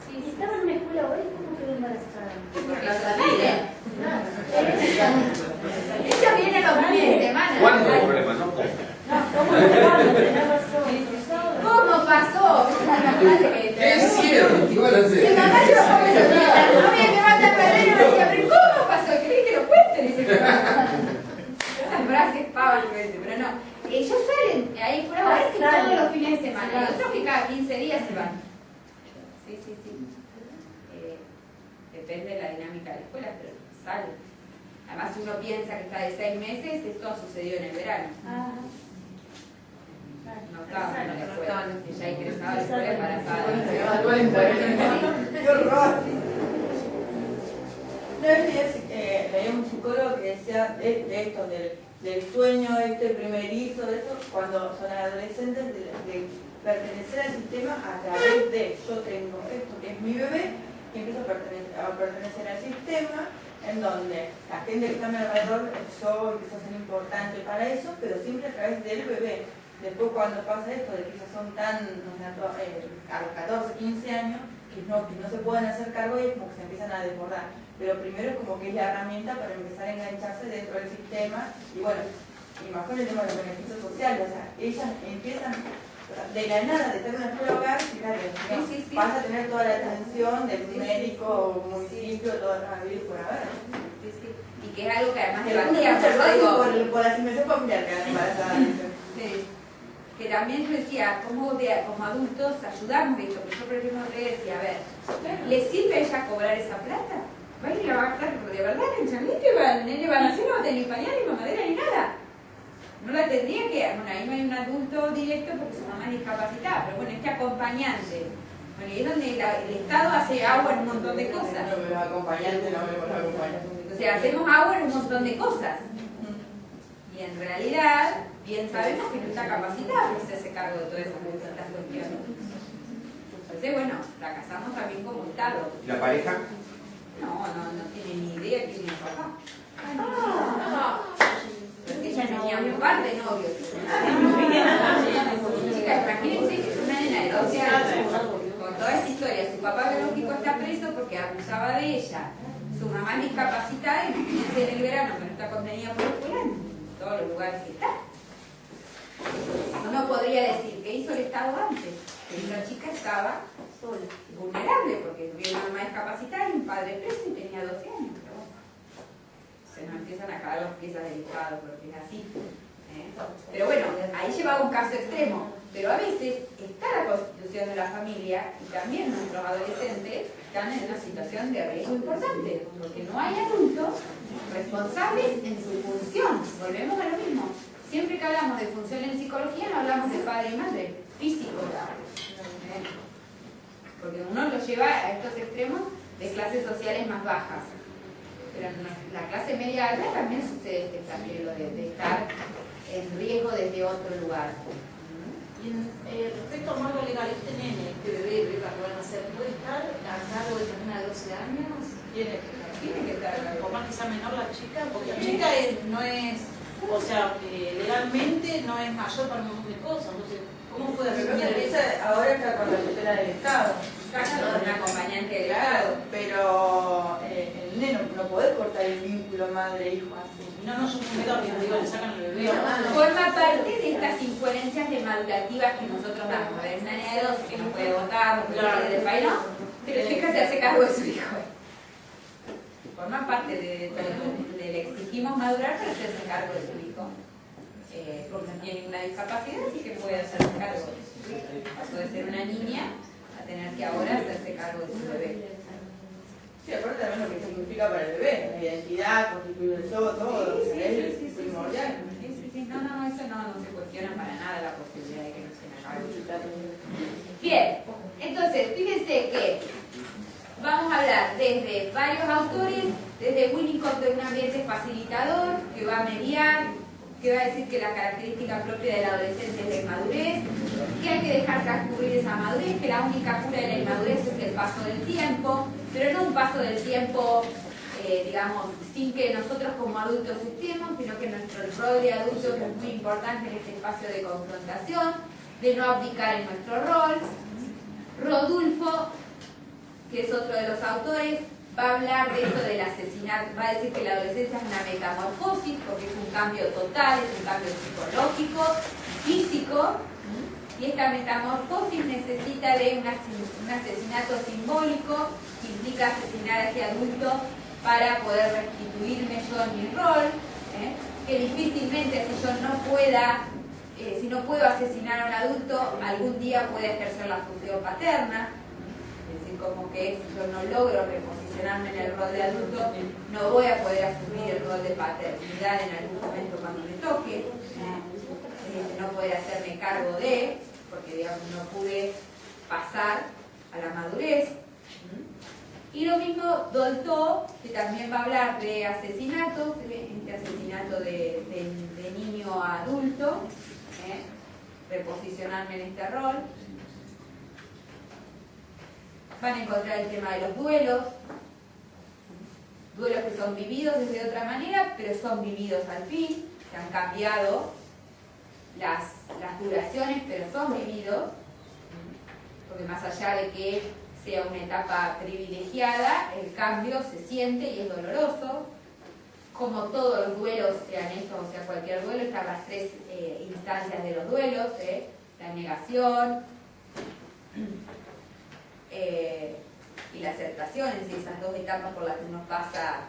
Si estaba en una escuela hoy, ¿cómo quedó embarazada? Porque la familia. Ella viene los fines de semana. ¿Cuál es el problema? No, ¿cómo? ¿Cómo pasó? ¿Qué hicieron? ¿Qué iban a Mi hacer? mamá yo no me mata a perder y me decía, pero ¿cómo pasó? ¿Querés que lo cuente? Dice, esas frases pavas que dice, pero no. Ellos salen ahí fuera a ver que todos los fines de semana. Y otros que cada 15 días se van. Sí. Depende de la dinámica de la escuela, pero sale. Además, si uno piensa que está de 6 meses, esto sucedió en el verano. No estaba en la escuela. Ella ingresaba a la escuela embarazada. ¡Qué horror! Una vez leí un psicólogo que decía de esto, del sueño primerizo, de eso, cuando son adolescentes, de pertenecer al sistema a través de yo tengo esto que es mi bebé y empiezo a pertenecer al sistema en donde la gente que está a mi alrededor, yo empiezo a ser importante para eso, pero siempre a través del bebé. Después cuando pasa esto de que ya son tan, a los 14, 15 años, que no se pueden hacer cargo y como que se empiezan a desbordar. Pero primero es como que es la herramienta para empezar a engancharse dentro del sistema y bueno, y más con el tema de los beneficios sociales, o sea, ellas empiezan de la nada de estar en una escuela hogar, fíjate, ¿no? Sí. Vas a tener toda la atención del médico, municipio, todo lo habido por haber. Sí. Y que es algo que además Muchas debatíamos, gracias por la asignación familiar que dan embarazada. Sí. Que también yo decía, como adultos ayudamos esto, porque yo por ejemplo le decía, a ver, ¿le sirve a ella cobrar esa plata? ¿Va a ir a gastar de verdad en changuito? ¿El nene va a nacer? No va a tener ni pañal, ni mamadera, ni nada. No la tendría que, bueno, ahí no hay un adulto directo porque su mamá es discapacitada, pero bueno, este acompañante. Bueno, y es donde el Estado hace agua en un montón de cosas. Los acompañantes, no me los acompañantes. O sea, hacemos agua en un montón de cosas. Y en realidad, bien sabemos que no está capacitada para hacerse cargo de todas esas cuestiones. Entonces, bueno, fracasamos también como Estado. ¿Y la pareja? No tiene ni idea quién es mi papá. Porque ella tenía un par de novios. Chicas, imagínense que es una nena de 12 años con toda esta historia. Su papá biológico está preso porque abusaba de ella. Su mamá es discapacitada y imagínense en el verano que no está contenida por el fulano. En todos los lugares que está. Uno podría decir, ¿qué hizo el Estado antes? Que esa chica estaba sola, vulnerable, porque tuviera una mamá discapacitada y un padre preso y tenía 12 años. Pero bueno, se nos empiezan a caer las piezas del Estado, porque es así. Pero bueno, ahí llevaba un caso extremo. Pero a veces está la constitución de la familia y también nuestros adolescentes están en una situación de riesgo importante, porque no hay adultos responsables en su función. Volvemos a lo mismo. Siempre que hablamos de función en psicología no hablamos de padre y madre, físico. Porque uno lo lleva a estos extremos de clases sociales más bajas. Pero en la clase media alta también sucede este también lo de estar en riesgo desde otro lugar. Y respecto al marco legal, este nene, este bebé que van a hacer, ¿puede estar a cargo de una de 12 años? Tiene que estar a cargo. Por más que sea menor la chica, porque la chica no es, o sea, legalmente no es mayor para un montón de cosas. Entonces, ¿cómo puede asumir eso? Ahora está con la tutela del Estado. Exacto, un acompañante del Claro, Estado. pero el neno no puede cortar el vínculo madre-hijo así. No es un menor, digo, le sacan el bebé. Forma parte de estas incoherencias madurativas que nosotros damos. A ver, una nena de 12 que no puede votar, no puede salir del país, ¿no? Pero la chica se hace cargo de su hijo. Forma parte de le exigimos madurar para hacerse cargo de su hijo. Porque tiene una discapacidad, así que puede hacerse cargo de su hijo. Pasó de ser una niña a tener que ahora hacerse cargo de su bebé. Sí, aparte también lo que significa para el bebé, la identidad, constituir el yo, todo, Sí, es sí, sí, primordial. sí. No, eso no se cuestiona para nada la posibilidad de que no se acabe. Bien, entonces, fíjense que vamos a hablar desde varios autores, desde Winnicott de un ambiente facilitador, que va a mediar, que va a decir que la característica propia de la adolescencia es la inmadurez, que hay que dejar transcurrir esa madurez, que la única cura de la inmadurez es el paso del tiempo, pero no un paso del tiempo, digamos, sin que nosotros como adultos estemos, sino que nuestro rol de adultos es muy importante en este espacio de confrontación, de no abdicar en nuestro rol. Rodulfo, que es otro de los autores, va a hablar de esto del asesinato, va a decir que la adolescencia es una metamorfosis, porque es un cambio total, es un cambio psicológico, físico, y esta metamorfosis necesita de un asesinato simbólico que implica asesinar a este adulto para poder restituirme yo en mi rol, que difícilmente si yo no pueda, si no puedo asesinar a un adulto, algún día puede ejercer la función paterna. Es decir, como que si yo no logro reposicionarme en el rol de adulto, no voy a poder asumir el rol de paternidad en algún momento cuando me toque, no poder hacerme cargo de, porque digamos no pude pasar a la madurez. Y lo mismo Dolto, que también va a hablar de asesinatos, este asesinato de niño a adulto, reposicionarme en este rol. Van a encontrar el tema de los duelos que son vividos desde otra manera, pero son vividos al fin, que han cambiado las duraciones, pero son vividos, porque más allá de que sea una etapa privilegiada, el cambio se siente y es doloroso. Como todos los duelos, sean estos o sea cualquier duelo, están las tres instancias de los duelos, la negación y la aceptación, es decir, esas dos etapas por las que uno pasa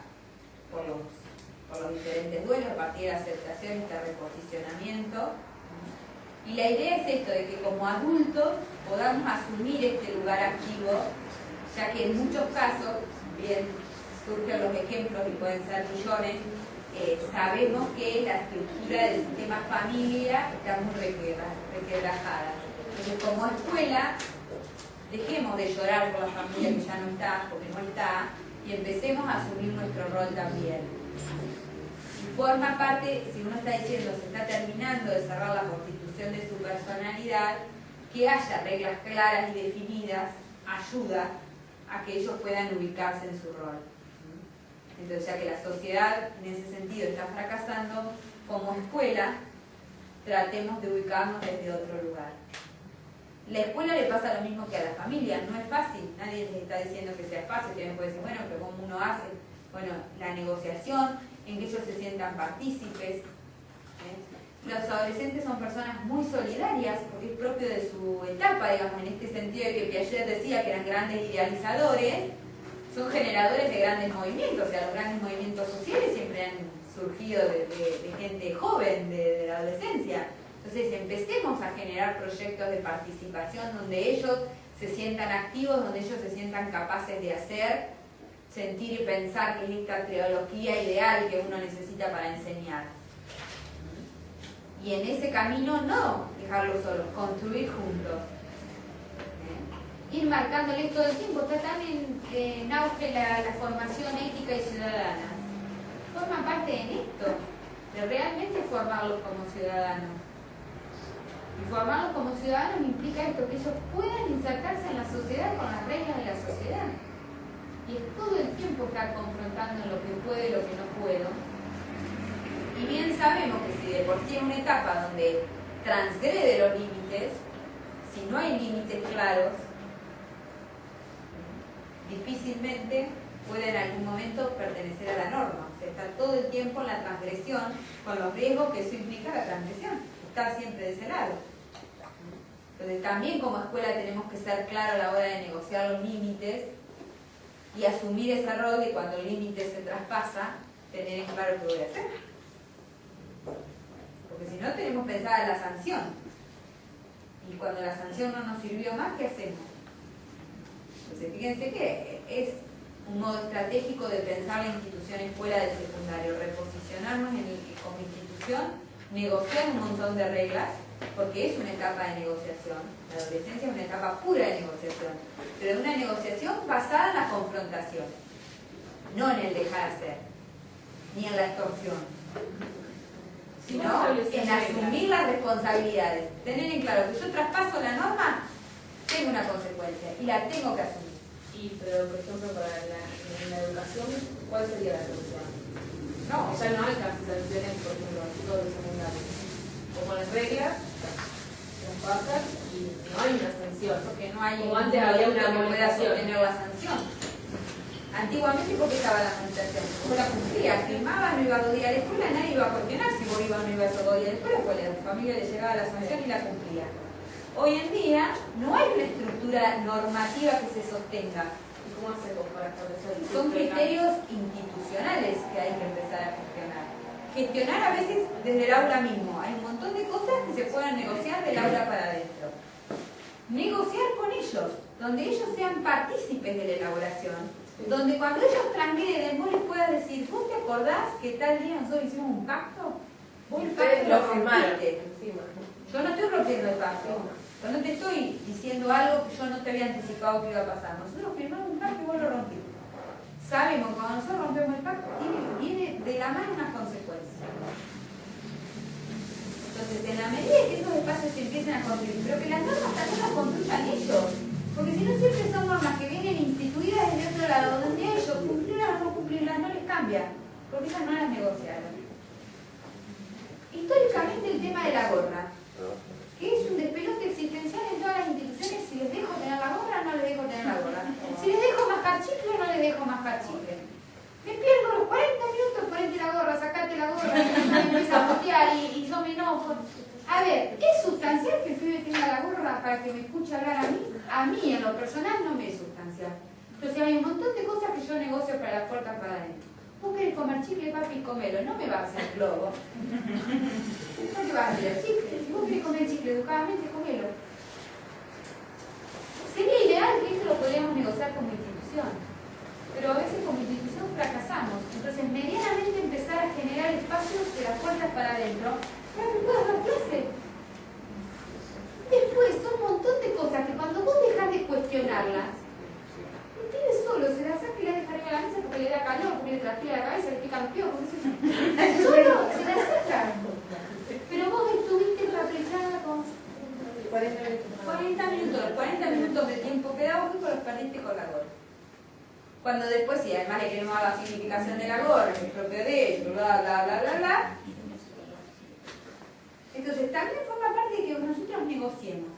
por los diferentes duelos, a partir de la aceptación y este reposicionamiento. Y la idea es esto, de que como adultos podamos asumir este lugar activo, ya que en muchos casos, bien surgen los ejemplos y pueden ser millones, sabemos que la estructura del sistema familia está muy requebrajada. Entonces, como escuela, dejemos de llorar por la familia que ya no está, porque no está, y empecemos a asumir nuestro rol también. Y forma parte, si uno está diciendo se está terminando de cerrar la constitución de su personalidad, que haya reglas claras y definidas ayuda a que ellos puedan ubicarse en su rol. Entonces, ya que la sociedad en ese sentido está fracasando, como escuela tratemos de ubicarnos desde otro lugar. La escuela le pasa lo mismo que a la familia, no es fácil, nadie les está diciendo que sea fácil, que me puede decir, bueno, pero ¿cómo uno hace? Bueno, la negociación, en que ellos se sientan partícipes. Los adolescentes son personas muy solidarias, porque es propio de su etapa, digamos, en este sentido de que Piaget decía que eran grandes idealizadores, son generadores de grandes movimientos, o sea, los grandes movimientos sociales siempre han surgido de gente joven, de la adolescencia. Entonces empecemos a generar proyectos de participación donde ellos se sientan activos, donde ellos se sientan capaces de hacer, sentir y pensar que es esta teología ideal que uno necesita para enseñar. Y en ese camino no dejarlos solos, construir juntos. Ir marcándoles todo el tiempo. Está también en auge la formación ética y ciudadana. Forma parte de esto, de realmente formarlos como ciudadanos. Y formarlos como ciudadanos implica esto, que ellos puedan insertarse en la sociedad con las reglas de la sociedad. Y es todo el tiempo estar confrontando lo que puedo y lo que no puedo. Y bien sabemos que si de por sí es una etapa donde transgrede los límites, si no hay límites claros, difícilmente puede en algún momento pertenecer a la norma. O sea, está todo el tiempo en la transgresión, con los riesgos que eso implica la transgresión. Estar siempre de ese lado. Entonces también como escuela tenemos que ser claros a la hora de negociar los límites y asumir ese rol de cuando el límite se traspasa, tener en claro qué voy a hacer. Porque si no tenemos pensada la sanción. Y cuando la sanción no nos sirvió más, ¿qué hacemos? Entonces fíjense que es un modo estratégico de pensar la institución escuela del secundario, reposicionarnos como institución, negociar un montón de reglas, porque es una etapa de negociación. La adolescencia es una etapa pura de negociación, pero de una negociación basada en la confrontación, no en el dejar hacer, ni en la extorsión, sino en asumir las responsabilidades. Tener en claro que yo traspaso la norma, tengo una consecuencia y la tengo que asumir. Pero, por ejemplo, en la educación, ¿cuál sería la solución? No, Ya no hay casi sanciones, por ejemplo, en todo el secundario. Como las reglas, las pasan y no hay una sanción. porque no hay Como antes había una que pueda amonestación. sostener la sanción. Antiguamente, ¿por qué estaba la amonestación? Porque la cumplía, firmaba, no iba a 2 días a la escuela, nadie iba a cuestionar si vos ibas o no ibas a 2 días a la escuela, pues a la familia le llegaba la sanción y la cumplía. Hoy en día no hay una estructura normativa que se sostenga. ¿Y cómo hacemos para establecer? Son criterios institucionales que hay que empezar a gestionar. Gestionar a veces desde el aula mismo. Hay un montón de cosas que se pueden negociar del aula para adentro. Negociar con ellos, donde ellos sean partícipes de la elaboración, donde cuando ellos transgreden vos les puedas decir, ¿vos te acordás que tal día nosotros hicimos un pacto? Vos el pacto Ustedes lo firmaron rompiste. encima. Yo no estoy rompiendo el pacto. Yo no te estoy diciendo algo que yo no te había anticipado que iba a pasar. Nosotros firmamos un pacto y vos lo rompiste. Sabemos que cuando nosotros rompemos el pacto viene de la mano unas consecuencias. Entonces, en la medida que esos espacios se empiecen a construir, pero que las normas también las construyan ellos. Porque si no, siempre son normas que vienen instituidas desde otro lado, donde ellos, cumplirlas o no cumplirlas, no les cambia. Porque ellas no las negociaron. Históricamente el tema de la gorra, que es un despelote existencial en todas las instituciones, si les dejo tener la gorra o no les dejo tener la gorra. Si les dejo mascar chicle o no les dejo mascar chicle. Me pierdo los 40 minutos, ponete la gorra, sacate la gorra, y me empieza a botear y yo me enojo. A ver, ¿es sustancial que el pibe tenga la gorra para que me escuche hablar a mí? A mí, en lo personal, no me es sustancial. Entonces hay un montón de cosas que yo negocio para las puertas para adentro. Vos querés comer chicle, papi, comelo. No me vas a hacer globo. ¿Por qué vas a hacer chicle? Si vos querés comer chicle educadamente, comelo. Sería ideal que esto lo podríamos negociar como institución. Pero a veces como institución fracasamos. Entonces, medianamente empezar a generar espacios de las puertas para adentro para que puedas dar clase. Después, son un montón de cosas que cuando vos dejás de cuestionarlas, el pibe solo se la saca y la deja arriba de la mesa porque le da calor, porque le transpira la cabeza, le pica los piojos, solo se la saca. Pero vos estuviste caprichada con 40 minutos. Los 40 minutos de tiempo pedagógico los perdiste con la gorra. Cuando después, si además le queremos dar la significación de la gorra, que es propio de ellos, bla, bla, bla, bla, bla. Entonces, también forma parte de que nosotros negociemos.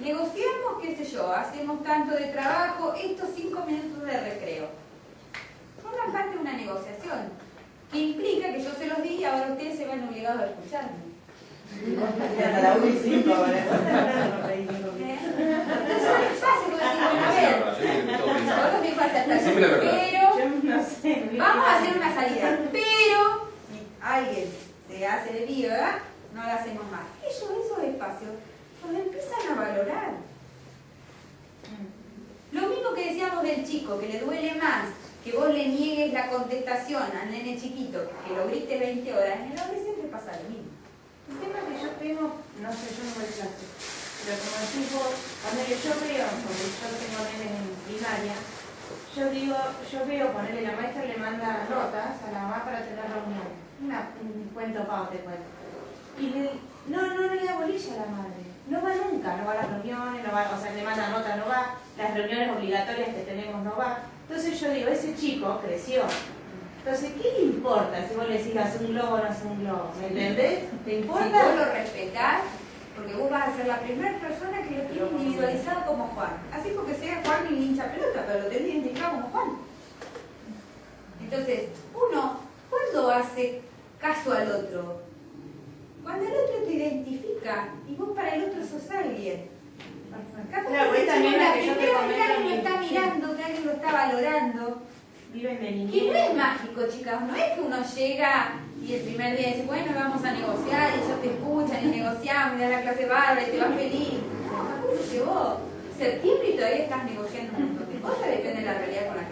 Negociamos, qué sé yo, hacemos tanto de trabajo, estos 5 minutos de recreo. Forman parte de una negociación, que implica que yo se los di y ahora ustedes se van obligados a escucharme. Hasta la 1 y 5 ahora. Entonces, es fácil decir, bueno, a ver, todos me falta hasta pero No sé. vamos a hacer una salida. Pero si alguien se hace de viva, no la hacemos más. Ellos, esos espacios, los empiezan a valorar. Lo mismo que decíamos del chico, que le duele más que vos le niegues la contestación al nene chiquito, que lo grites 20 horas, en el adolescente pasa lo mismo. El tema que yo tengo, no sé, yo no doy clase, pero como decís vos, cuando yo veo, porque yo tengo nenes en primaria, yo veo ponerle, la maestra le manda notas a la mamá para tener reunión. Un cuento pavo te cuento. Y no le da bolilla a la madre. No va nunca, no va a las reuniones, no va, o sea, le manda nota, no va, las reuniones obligatorias que tenemos no va. Entonces yo digo, ese chico creció. Entonces, ¿qué le importa si vos le decís hace un globo o no hace un globo? ¿Me entendés? ¿Te importa? Si vos lo respetás, porque vos vas a ser la primera persona que lo tiene individualizado como Juan. Así porque sea Juan y hincha pelota, pero lo tenés identificado como Juan. Entonces, uno, ¿cuándo hace caso al otro? Cuando el otro te identifica y vos para el otro sos alguien. Claro, pues también la que yo te comento que alguien lo en está mi- mirando, que alguien lo está valorando. Viven de Que no niñez. es mágico, chicas, no es que uno llega y el primer día dice, bueno, vamos a negociar, y ellos te escuchan y negociamos, y das la clase bárbara y te vas feliz. No, que vos, septiembre y todavía estás negociando un montón de cosas, depende de la realidad con la que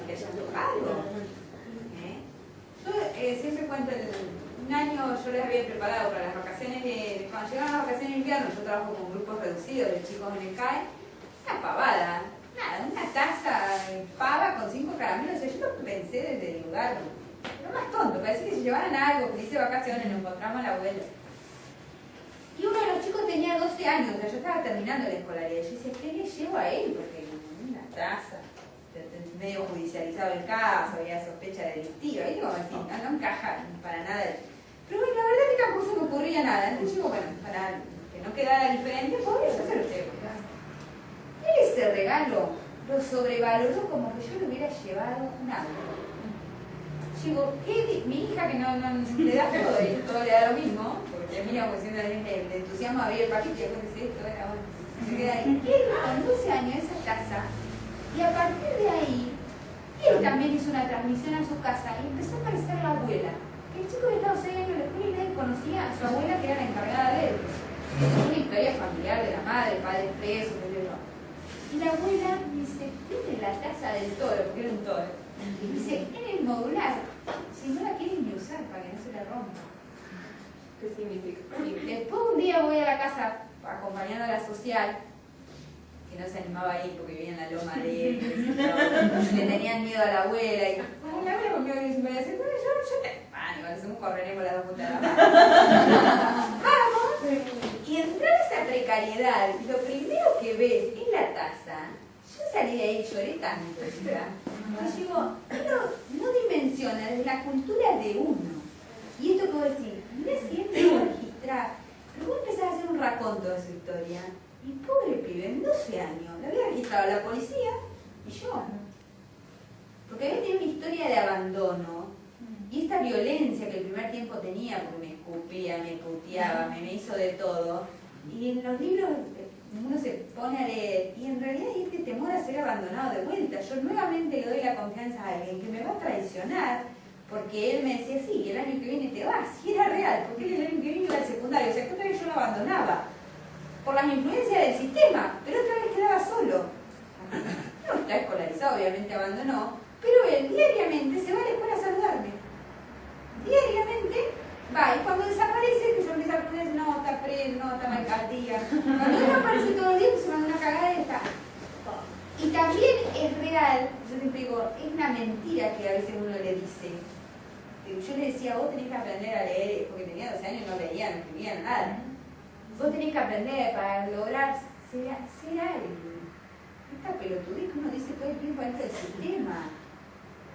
un año yo les había preparado para las vacaciones cuando llegaban las vacaciones de invierno, yo trabajo con grupos reducidos de chicos en el CAE, una pavada, nada, una taza de pava con 5 caramelos. O sea, yo lo pensé desde el lugar, lo más tonto, parecía que se llevaran algo, felices vacaciones, nos encontramos a la abuela. Y uno de los chicos tenía 12 años, o sea, yo estaba terminando la escolaridad. Yo decía, ¿qué le llevo a él? Porque una taza, medio judicializado el caso, había sospecha delictiva, y digo, así, no encaja para nada. Pero bueno, la verdad es que tampoco se me ocurría nada. Entonces digo, bueno, para que no quedara diferente, pobre, yo se lo llevo. Él ese regalo lo sobrevaloró como que yo le hubiera llevado un auto. Digo, mi hija que no le da todo le da lo mismo, porque termina como diciendo el entusiasmo de abrir el paquete y después dice esto, era bueno. Se queda ahí. Él con 12 años esa casa, y a partir de ahí, él también hizo una transmisión a su casa y empezó a aparecer la abuela. El chico había estado 6 años en la escuela y nadie conocía a su abuela que era la encargada de él. Es una historia familiar de la madre, el padre preso, y la abuela dice, ¿viste la taza del toro? Porque era un toro. Y dice, en el modular, si no la quieren ni usar para que no se la rompa. ¿Qué significa? Y después un día voy a la casa acompañando a la social, que no se animaba a ir porque vivía en la loma de él, le tenían miedo a la abuela, y la abuela conmigo me decía, bueno, yo te igual hacemos correremos las dos puntas de la mano. Vamos, y entrar a esa precariedad, lo primero que ves es la taza. Yo salí de ahí y lloré tanto, ¿verdad? Y digo, no dimensiona desde la cultura de uno. Y esto que vos decís, no es siempre voy a registrar, pero vos empezás a hacer un raconto de su historia. Y pobre pibe, en 12 años, lo había registrado la policía y yo. Porque había tenido una historia de abandono y esta violencia que el primer tiempo tenía, porque me escupía, me puteaba, me hizo de todo. Y en los libros uno se pone a leer y en realidad hay este temor a ser abandonado de vuelta. Yo nuevamente le doy la confianza a alguien que me va a traicionar porque él me decía, sí, el año que viene te vas. Y era real, porque él el año que viene iba al secundario. El secundario yo lo abandonaba por las influencias del sistema, pero otra vez quedaba solo. No está escolarizado, obviamente abandonó, pero él diariamente se va a la escuela a saludarme. Diariamente va, y cuando desaparece, que yo empiezo a poner, no, está preso, no, está mal alcaldía. Cuando él aparece todo el día, se manda una cagada y está. Y también es real, yo siempre digo, es una mentira que a veces uno le dice. Yo le decía, vos tenés que aprender a leer, porque tenía 12 años y no leía, no escribía nada. Vos tenés que aprender para lograr ser alguien. Esta pelotudez que uno dice todo el tiempo dentro del sistema.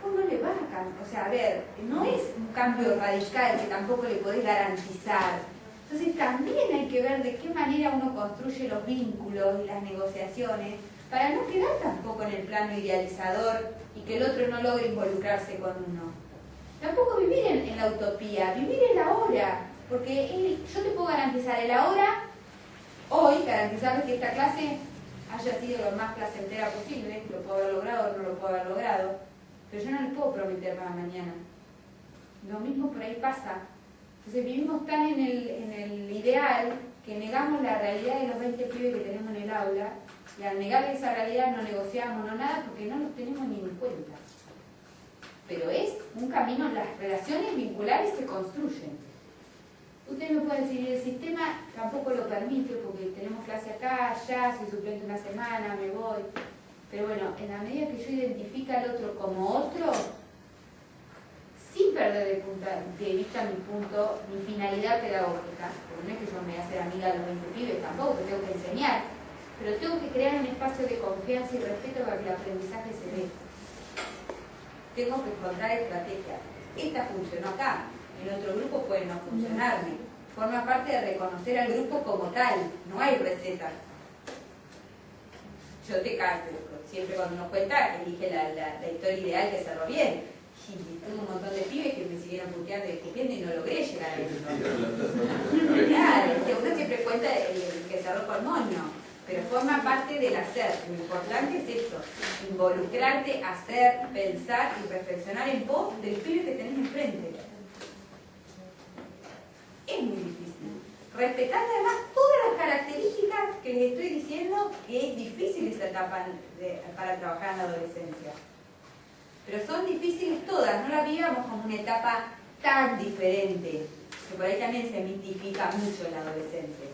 Vos no le vas a cambiar. O sea, a ver, no es un cambio radical que tampoco le podés garantizar. Entonces también hay que ver de qué manera uno construye los vínculos y las negociaciones para no quedar tampoco en el plano idealizador y que el otro no logre involucrarse con uno. Tampoco vivir en la utopía, vivir en la hora. Porque yo te puedo garantizar el ahora, hoy, garantizarles que esta clase haya sido lo más placentera posible, lo puedo haber logrado o no lo puedo haber logrado, pero yo no les puedo prometer para mañana. Lo mismo por ahí pasa. Entonces vivimos tan en el ideal que negamos la realidad de los 20 pibes que tenemos en el aula, y al negar esa realidad no negociamos, no nada, porque no los tenemos ni en cuenta. Pero es un camino, las relaciones vinculares se construyen. Usted me puede decir, el sistema tampoco lo permite porque tenemos clase acá, allá, soy suplente una semana, me voy. Pero bueno, en la medida que yo identifique al otro como otro, sin perder de vista mi finalidad pedagógica, porque no es que yo me voy a hacer amiga de los 20 pibes, tampoco, que tengo que enseñar, pero tengo que crear un espacio de confianza y respeto para que el aprendizaje se dé. Tengo que encontrar estrategias. Esta funcionó acá. El otro grupo puede no funcionarme. Forma parte de reconocer al grupo como tal. No hay receta. Yo te calculo. Siempre cuando uno cuenta, elige la historia ideal que cerró bien. Y tuve un montón de pibes que me siguieron puteando y escupiendo y no logré llegar a eso. Claro, uno siempre cuenta el que cerró con moño. Pero forma parte del hacer. Lo importante es esto, involucrarte, hacer, pensar y reflexionar en pos del pibe que tenés enfrente. Es muy difícil. Respetando además todas las características que les estoy diciendo que es difícil esa etapa para trabajar en la adolescencia. Pero son difíciles todas, no las vivamos como una etapa tan diferente. que por ahí también se mitifica mucho el adolescente.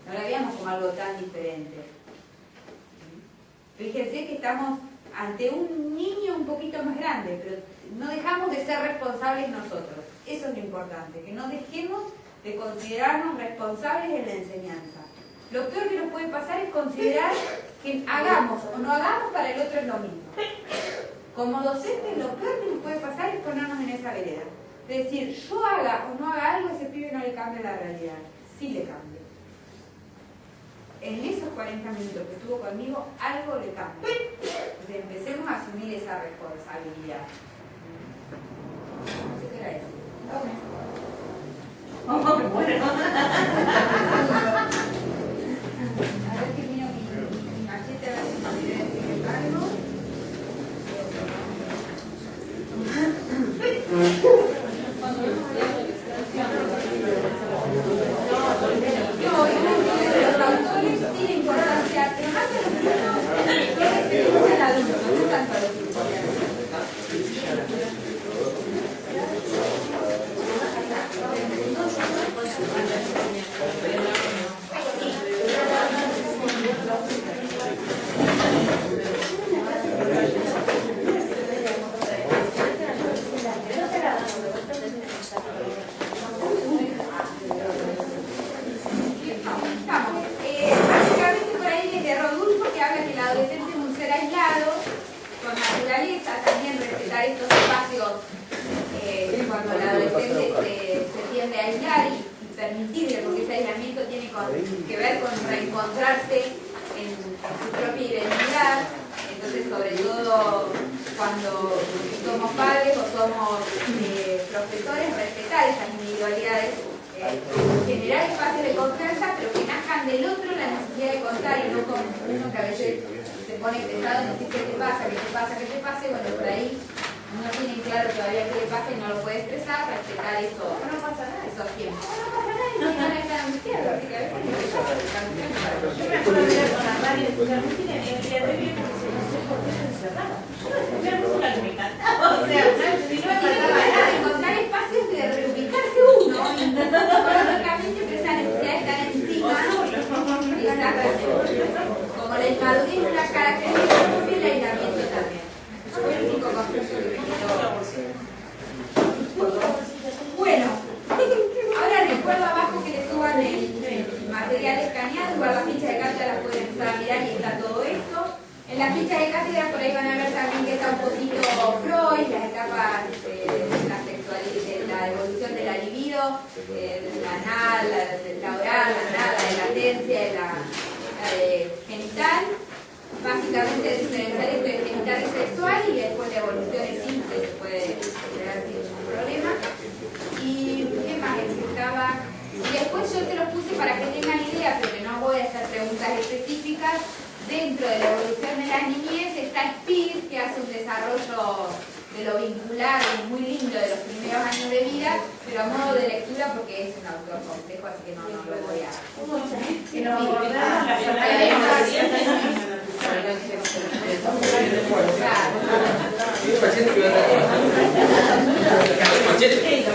No la veamos como algo tan diferente. Fíjense que estamos ante un niño un poquito más grande, pero no dejamos de ser responsables nosotros. Eso es lo importante, que no dejemos de considerarnos responsables en la enseñanza. Lo peor que nos puede pasar es considerar que hagamos o no hagamos para el otro es lo mismo. Como docentes, lo peor que nos puede pasar es ponernos en esa vereda. Es decir, yo haga o no haga algo, ese pibe no le cambia la realidad. Sí le cambia. En esos 40 minutos que estuvo conmigo, algo le cambia. Entonces empecemos a asumir esa responsabilidad. No sé qué era eso. Oh, me muero. A ver, termino mi machete, a ver si me quiere decir algo. Los autores tienen importancia, pero más que los niños, al adulto, no tanto a los niños. Básicamente por ahí desde Rodulfo, que habla que el adolescente es un ser aislado, con naturaleza, también respetar estos espacios cuando el adolescente se tiende a aislar y permitirle, porque ese aislamiento tiene que ver con reencontrarse en su propia identidad. Entonces, sobre todo cuando somos padres o somos profesores, respetar esas individualidades, generar espacios de confianza, pero que nazcan del otro la necesidad de contar y no como uno que a veces se pone pesado en decir qué te pasa, qué te pasa, qué te pasa, y bueno, por ahí no tienen claro todavía qué le pasa y no lo puede expresar, respetar eso, no pasa nada, esos tiempos. No pasa nada y no van a estar angustiados, así que a veces no pasa nada. Yo me acuerdo de ver con la radio y escuchar música y me quedé re bien porque no sé por qué se encerraba. Yo escuchaba música que me encantaba, o sea, si no me pasaba nada. Encontrar espacios de reubicarse uno, psicológicamente, pero esa necesidad de estar encima. Como la inmadurez es una característica, el aislamiento también. Fue el único concepto que me quedó. Bueno, ahora recuerdo abajo que le suban el material escaneado, igual las fichas de cátedra las pueden empezar a mirar y está todo esto. En las fichas de cátedra por ahí van a ver también que está un poquito Freud, las etapas de la sexualidad, la evolución de la libido, la nada, la oral, la nada, la latencia, la genital. Básicamente diferenciar entre genital y sexual y después la evolución es simple, se puede generar sin ningún problema. Y qué más estaba. Y después yo se los puse para que tengan idea, pero no voy a hacer preguntas específicas. Dentro de la evolución de la niñez está Speed, que hace un desarrollo de lo vincular muy lindo de los primeros años de vida, pero a modo de lectura porque es un autor complejo, así que no lo voy a... Que nos abordamos la Machete.